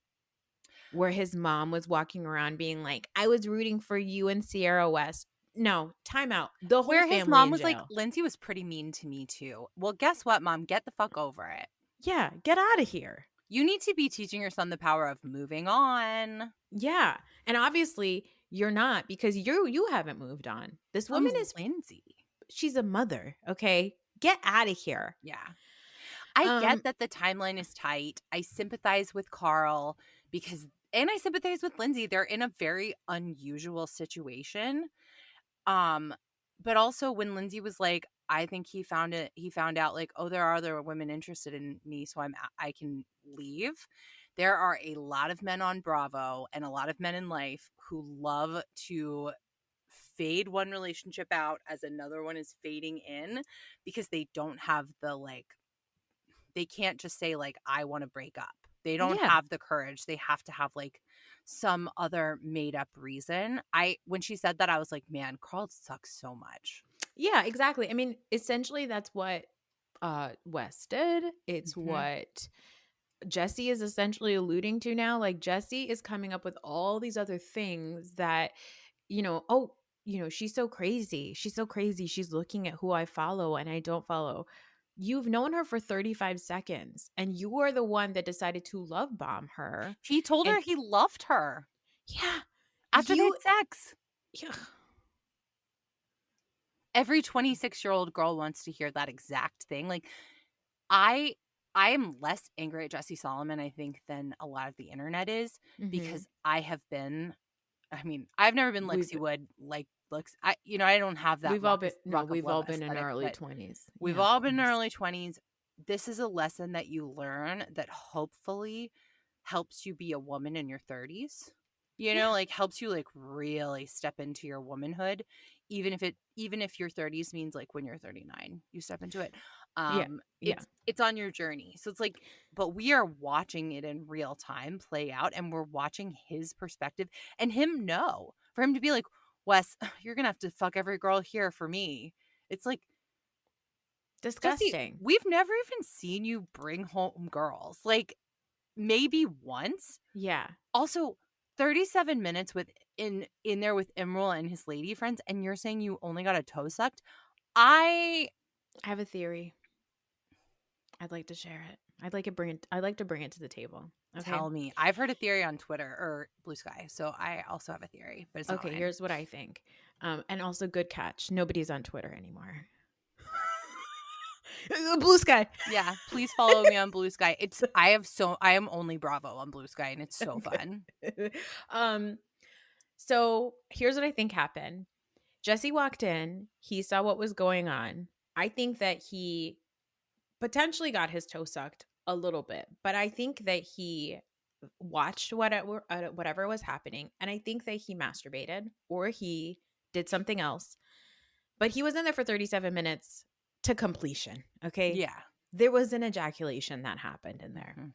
where his mom was walking around being like, "I was rooting for you and Sierra West." No, time out. The whole where family his mom in was like, jail. Lindsay was pretty mean to me too. Well, guess what, Mom? Get the fuck over it. Yeah, get out of here. You need to be teaching your son the power of moving on. Yeah, and obviously you're not because you haven't moved on. This woman is Lindsay. She's a mother. Okay, get out of here. Yeah. I get that the timeline is tight. I sympathize with Carl and I sympathize with Lindsay. They're in a very unusual situation. But also when Lindsay was like, I think he found out like, oh, there are other women interested in me, so I can leave. There are a lot of men on Bravo and a lot of men in life who love to fade one relationship out as another one is fading in because they don't have they can't just say like, I want to break up. They don't have the courage. They have to have like some other made up reason. When she said that, I was like, man, Carl sucks so much. Yeah, exactly. I mean, essentially that's what Wes did. It's what Jesse is essentially alluding to now. Like Jesse is coming up with all these other things that, she's so crazy. She's so crazy. She's looking at who I follow and I don't follow. You've known her for 35 seconds and you are the one that decided to love bomb her. He told her he loved her. Yeah. After they had sex. Yeah. Every 26-year-old girl wants to hear that exact thing. Like, I am less angry at Jesse Solomon, I think, than a lot of the internet is because I've never been Lexi Wood like looks. I don't have that. We've all been in our early 20s. We've all been in our early 20s. This is a lesson that you learn that hopefully helps you be a woman in your 30s. Like helps you like really step into your womanhood, even if your 30s means like when you're 39, you step into it. It's on your journey. So it's like, but we are watching it in real time play out and we're watching his perspective and for him to be like, Wes, you're going to have to fuck every girl here for me. It's like, Disgusting. Jesse, we've never even seen you bring home girls. Like, maybe once. Yeah. Also, 37 minutes in there with Emerald and his lady friends, and you're saying you only got a toe sucked? I have a theory. I'd like to share it. I'd like to bring it to the table. Okay? Tell me. I've heard a theory on Twitter or Blue Sky, so I also have a theory, but it's not okay. Here's what I think. And also, good catch. Nobody's on Twitter anymore. Blue Sky. Yeah, please follow me on Blue Sky. I am only Bravo on Blue Sky, and it's so fun. So here's what I think happened. Jesse walked in. He saw what was going on. I think that he potentially got his toe sucked a little bit, but I think that he watched whatever was happening, and I think that he masturbated or he did something else. But he was in there for 37 minutes to completion. Okay. Yeah. There was an ejaculation that happened in there. Mm-hmm.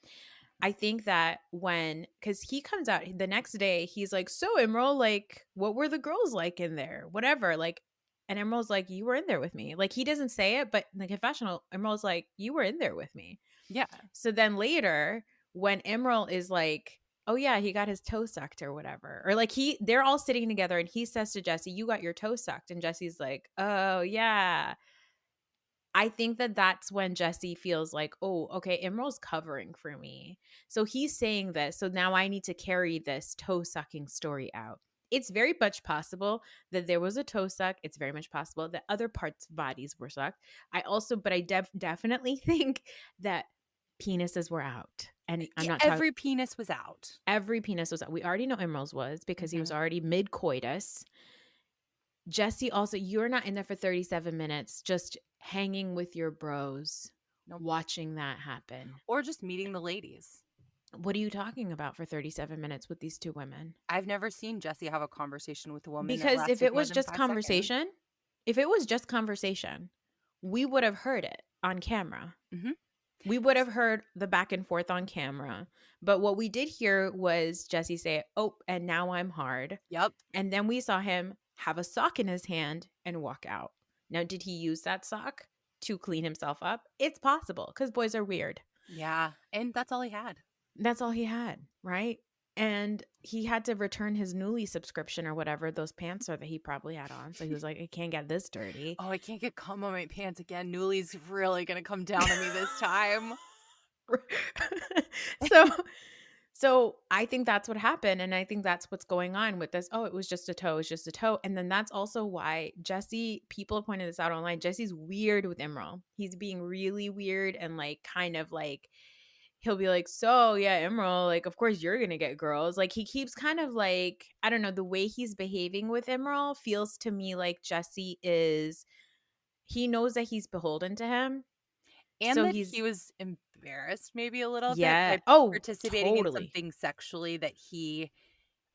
I think that because he comes out the next day, he's like, so Emerald, like, what were the girls like in there? Whatever. Like, and Emerald's like, you were in there with me. Like, he doesn't say it, but in the confessional, Emerald's like, you were in there with me. Yeah. So then later, when Emerald is like, oh yeah, he got his toe sucked or whatever, or like they're all sitting together and he says to Jesse, you got your toe sucked. And Jesse's like, oh yeah. I think that that's when Jesse feels like, oh, okay, Emerald's covering for me. So he's saying this. So now I need to carry this toe sucking story out. It's very much possible that there was a toe suck. It's very much possible that other parts of bodies were sucked. But I definitely think that penises were out. And I'm not talking. Every penis was out. Every penis was out. We already know Emerald's was because he was already mid coitus. Jesse also, you're not in there for 37 minutes just hanging with your bros, watching that happen. Or just meeting the ladies. What are you talking about for 37 minutes with these two women? I've never seen Jesse have a conversation with a woman. Because if it was just conversation, we would have heard it on camera. Mm-hmm. We would have heard the back and forth on camera. But what we did hear was Jesse say, oh, and now I'm hard. Yep. And then we saw him have a sock in his hand and walk out. Now, did he use that sock to clean himself up? It's possible because boys are weird. Yeah. And that's all he had. That's all he had, right? And he had to return his Newly subscription or whatever those pants are that he probably had on. So he was like, I can't get this dirty. Oh, I can't get cum on my pants again. Newly's really going to come down on me this time. So I think that's what happened. And I think that's what's going on with this. Oh, it was just a toe. It's just a toe. And then that's also why Jesse, people pointed this out online. Jesse's weird with Emerald. He's being really weird and like kind of like, he'll be like, so yeah, Emerald, like, of course you're going to get girls. Like he keeps kind of like, I don't know, the way he's behaving with Emerald feels to me like Jesse he knows that he's beholden to him. And so that he was embarrassed maybe a little bit by participating in something sexually that he,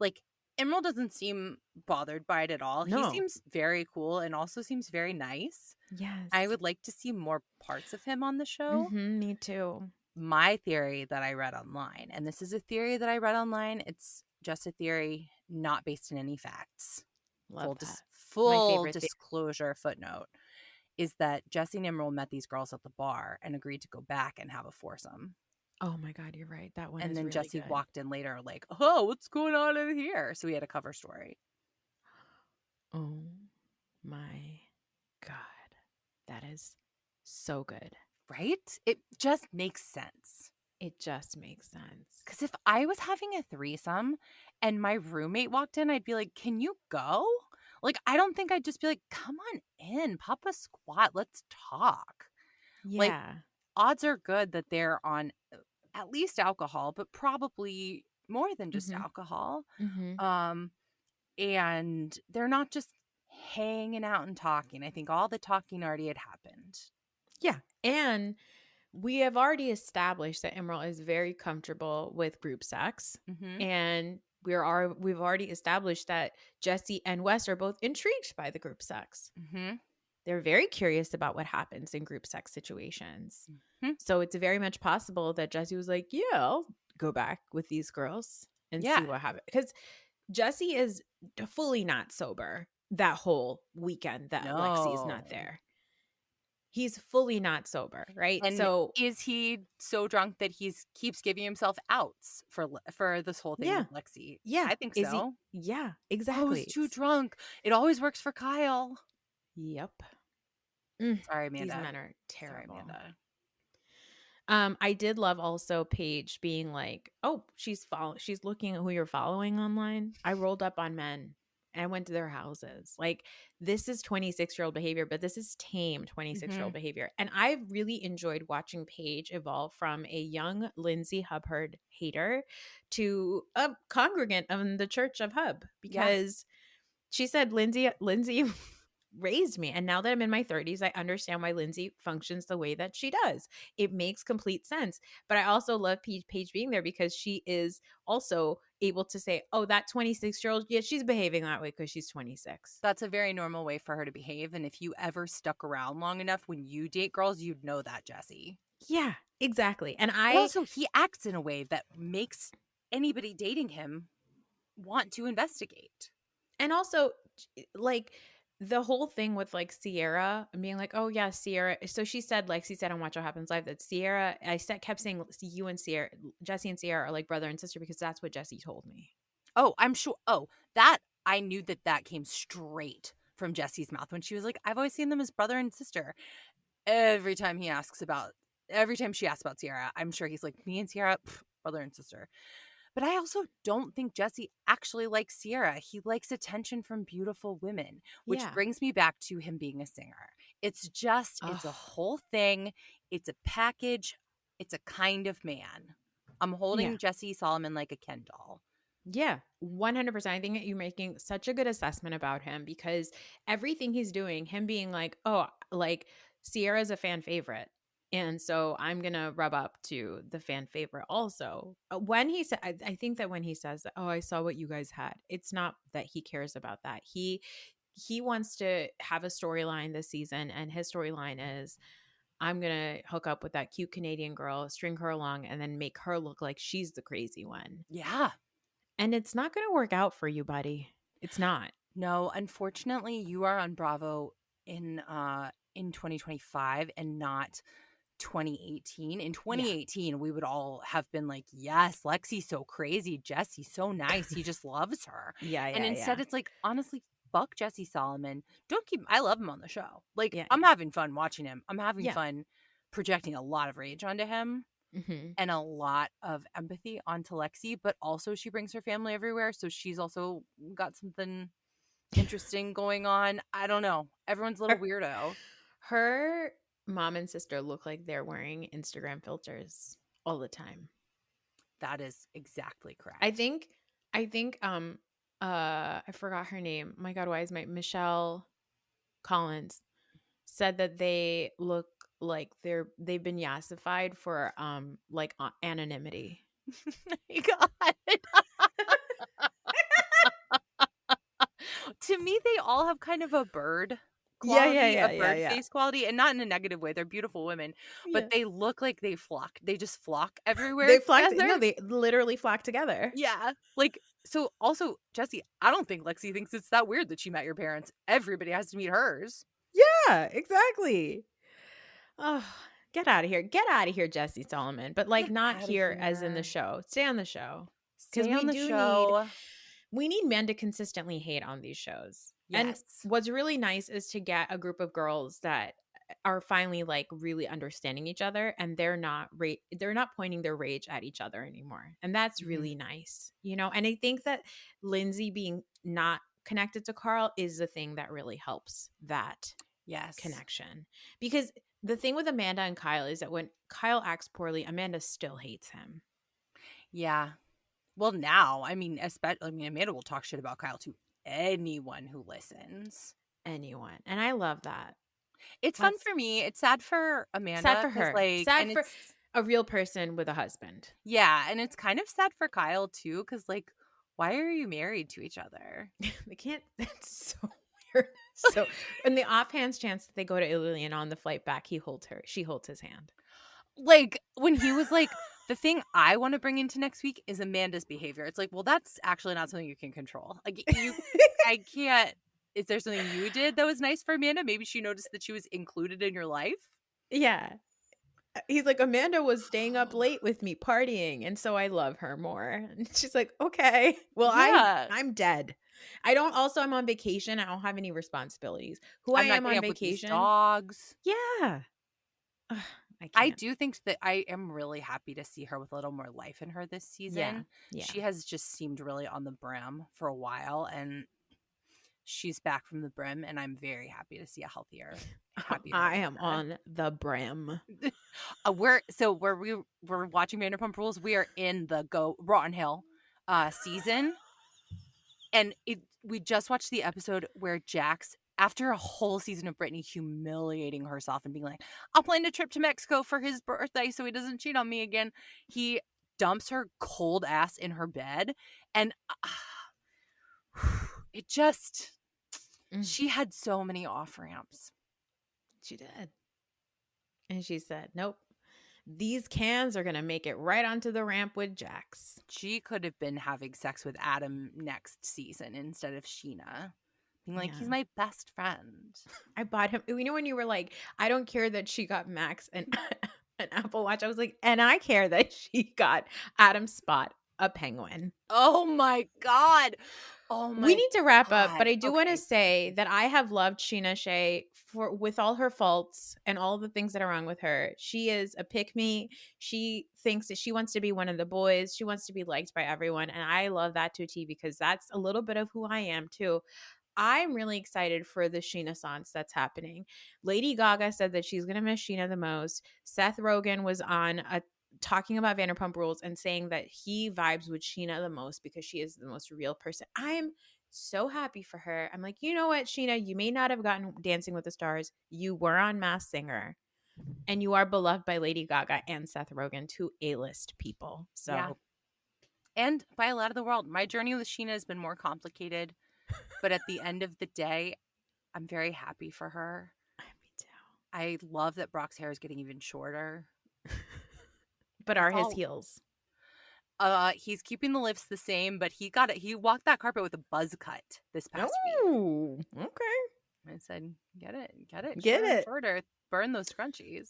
like, Emerald doesn't seem bothered by it at all. No. He seems very cool and also seems very nice. Yes. I would like to see more parts of him on the show. Mm-hmm, me too. My theory that I read online, and this is a theory that I read online, it's just a theory not based in any facts. Full disclosure footnote. Is that Jesse and Emerald met these girls at the bar and agreed to go back and have a foursome. Oh my God, you're right. That one and is then really Jesse good. walked in later like, oh, what's going on in here? So he had a cover story. Oh my God. That is so good. Right? It just makes sense. It just makes sense. Because if I was having a threesome and my roommate walked in, I'd be like, can you go? Like, I don't think I'd just be like, come on in, pop a squat, let's talk. Yeah. Like, odds are good that they're on at least alcohol, but probably more than just alcohol. Mm-hmm. And they're not just hanging out and talking. I think all the talking already had happened. Yeah. And we have already established that Emerald is very comfortable with group sex. Mm-hmm. And we've already established that Jesse and Wes are both intrigued by the group sex. Mm-hmm. They're very curious about what happens in group sex situations. Mm-hmm. So it's very much possible that Jesse was like, yeah, I'll go back with these girls and see what happens. Because Jesse is fully not sober that whole weekend that Lexi's not there. He's fully not sober, right? And So is he so drunk that keeps giving himself outs for this whole thing yeah, with Lexi? yeah. I think Is he? so. Yeah, Oh, exactly. he's too drunk. It always works for Kyle. Yep. Sorry, Amanda. These men are Sorry, terrible. Amanda. I did love also Paige being like, "Oh, she's looking at who you're following online." I rolled up on men and I went to their houses. Like, this is 26-year-old behavior, but this is tame 26-year-old behavior. And I really enjoyed watching Paige evolve from a young Lindsay Hubbard hater to a congregant of the Church of Hub, because she said Lindsay raised me. And now that I'm in my 30s, I understand why Lindsay functions the way that she does. It makes complete sense. But I also love Paige being there because she is also able to say, oh, that 26-year-old, yeah, she's behaving that way because she's 26. That's a very normal way for her to behave. And if you ever stuck around long enough when you date girls, you'd know that, Jesse. Yeah, exactly. And But also, he acts in a way that makes anybody dating him want to investigate. And also, like, the whole thing with like Sierra and being like, oh yeah, Sierra. So she said, Lexi said on Watch What Happens Live that Sierra, kept saying you and Sierra, Jesse and Sierra are like brother and sister because that's what Jesse told me. Oh, I'm sure. Oh, that I knew that came straight from Jesse's mouth when she was like, I've always seen them as brother and sister. Every time she asks about Sierra, I'm sure he's like, me and Sierra, brother and sister. But I also don't think Jesse actually likes Sierra. He likes attention from beautiful women, which brings me back to him being a singer. It's just, it's a whole thing. It's a package. It's a kind of man. I'm holding Jesse Solomon like a Ken doll. Yeah, 100%. I think that you're making such a good assessment about him because everything he's doing, him being like, oh, like Sierra's a fan favorite. And so I'm going to rub up to the fan favorite also. When he said, I think that when he says that, oh, I saw what you guys had, it's not that he cares about that. He wants to have a storyline this season. And his storyline is, I'm going to hook up with that cute Canadian girl, string her along, and then make her look like she's the crazy one. Yeah. And it's not going to work out for you, buddy. It's not. No, unfortunately, you are on Bravo in 2025 and not 2018. In 2018, we would all have been like, yes, Lexi's so crazy. Jesse's so nice. He just loves her. And instead it's like, honestly, fuck Jesse Solomon. I love him on the show. Like, I'm having fun watching him. I'm having fun projecting a lot of rage onto him. And a lot of empathy onto Lexi, but also she brings her family everywhere. So she's also got something interesting going on. I don't know. Everyone's a little weirdo. Her mom and sister look like they're wearing Instagram filters all the time. That is exactly correct. I think I forgot her name. My God, why is Michelle Collins said that they look like they've been yassified for anonymity. My God. To me, they all have kind of a bird quality, a bird face quality, and not in a negative way. They're beautiful women, but they look like they flock. They just flock everywhere. They flock. No, they literally flock together. Yeah. Like, so also, Jesse, I don't think Lexi thinks it's that weird that she met your parents. Everybody has to meet hers. Yeah, exactly. Oh, get out of here. Get out of here, Jesse Solomon. But like, not here as in the show. Stay on the show. Stay on the show. We need men to consistently hate on these shows. Yes. And what's really nice is to get a group of girls that are finally like really understanding each other, and they're not pointing their rage at each other anymore. And that's really nice, you know? And I think that Lindsay being not connected to Carl is the thing that really helps that connection. Because the thing with Amanda and Kyle is that when Kyle acts poorly, Amanda still hates him. Yeah. Well, now, Amanda will talk shit about Kyle to anyone who listens. Anyone. And I love that. It's fun for me. It's sad for Amanda. Sad for her. Like, sad for a real person with a husband. Yeah. And it's kind of sad for Kyle, too, because, like, why are you married to each other? They can't. That's so weird. So, in the offhand chance that they go to Italy and on the flight back, she holds his hand. Like, when he was like, the thing I want to bring into next week is Amanda's behavior. It's like, well, that's actually not something you can control. Like, I can't. is there something you did that was nice for Amanda? Maybe she noticed that she was included in your life. Yeah. He's like, Amanda was staying up late with me partying, and so I love her more. And she's like, okay, well, Yeah. I'm dead. I'm on vacation. I don't have any responsibilities. Who I'm I not am getting on up with these vacation. dogs. Yeah. Ugh, I I can't. do think that I am really happy to see her with a little more life in her this season. Yeah. She has just seemed really on the brim for a while, and she's back from the brim, and I'm very happy to see a happier. I am Amanda. on the brim. We're watching Vanderpump Rules. We are in the Go Rotten Hill season, and we just watched the episode where Jax, after a whole season of Brittany humiliating herself and being like, I'll plan a trip to Mexico for his birthday so he doesn't cheat on me again, he dumps her cold ass in her bed, and it just she had so many off ramps. She did. And she said, nope, these cans are going to make it right onto the ramp with Jax. She could have been having sex with Adam next season instead of Sheena. Being like, he's my best friend. I bought him. You know, when you were like, I don't care that she got Max an Apple Watch. I was like, and I care that she got Adam Spot a penguin. Oh my God. Oh my We need to wrap up, God. but I do want Okay. to say that I have loved Sheena Shea with all her faults and all the things that are wrong with her. She is a pick-me. She thinks that she wants to be one of the boys. She wants to be liked by everyone. And I love that to a T because that's a little bit of who I am too. I'm really excited for the Sheena-sance that's happening. Lady Gaga said that she's going to miss Sheena the most. Seth Rogen was on talking about Vanderpump Rules and saying that he vibes with Sheena the most because she is the most real person. I'm so happy for her. I'm like, you know what, Sheena, you may not have gotten Dancing with the Stars. You were on Masked Singer. And you are beloved by Lady Gaga and Seth Rogen, two A-list people. So, yeah. And by a lot of the world. My journey with Sheena has been more complicated. But at the end of the day, I'm very happy for her. Me too. I love that Brock's hair is getting even shorter. But are his heels? He's keeping the lifts the same, but he walked that carpet with a buzz cut this past week. Okay. I said, get it. Get it. Shorter. Burn those scrunchies.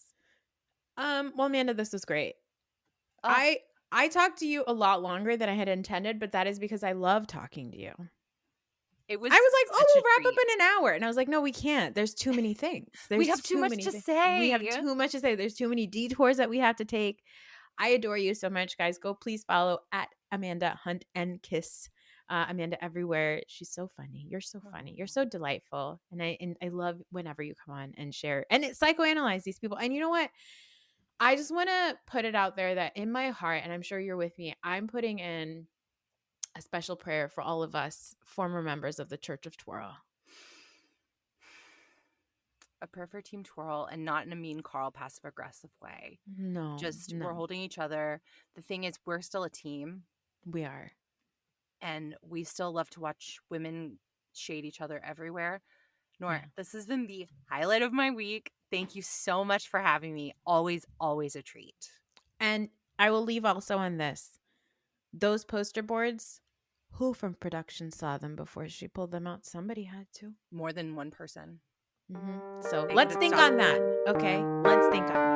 Well, Amanda, this was great. I talked to you a lot longer than I had intended, but that is because I love talking to you. I was like, oh, we'll wrap up in an hour. And I was like, no, we can't. There's too many things. We have too much to say. We have too much to say. There's too many detours that we have to take. I adore you so much, guys. Go please follow at Amanda Hunt and Kiss. Amanda everywhere. She's so funny. You're so funny. You're so delightful. And I love whenever you come on and share and psychoanalyze these people. And you know what? I just want to put it out there that in my heart, and I'm sure you're with me, I'm putting in a special prayer for all of us former members of the Church of Twirl. A prayer for Team Twirl, and not in a mean Carl passive-aggressive way. No. We're holding each other. The thing is, we're still a team. We are. And we still love to watch women shade each other everywhere. Nora, This has been the highlight of my week. Thank you so much for having me. Always, always a treat. And I will leave also on this. Those poster boards, who from production saw them before she pulled them out? Somebody had to. More than one person. Mm-hmm. So let's think on that. Okay? Let's think on that.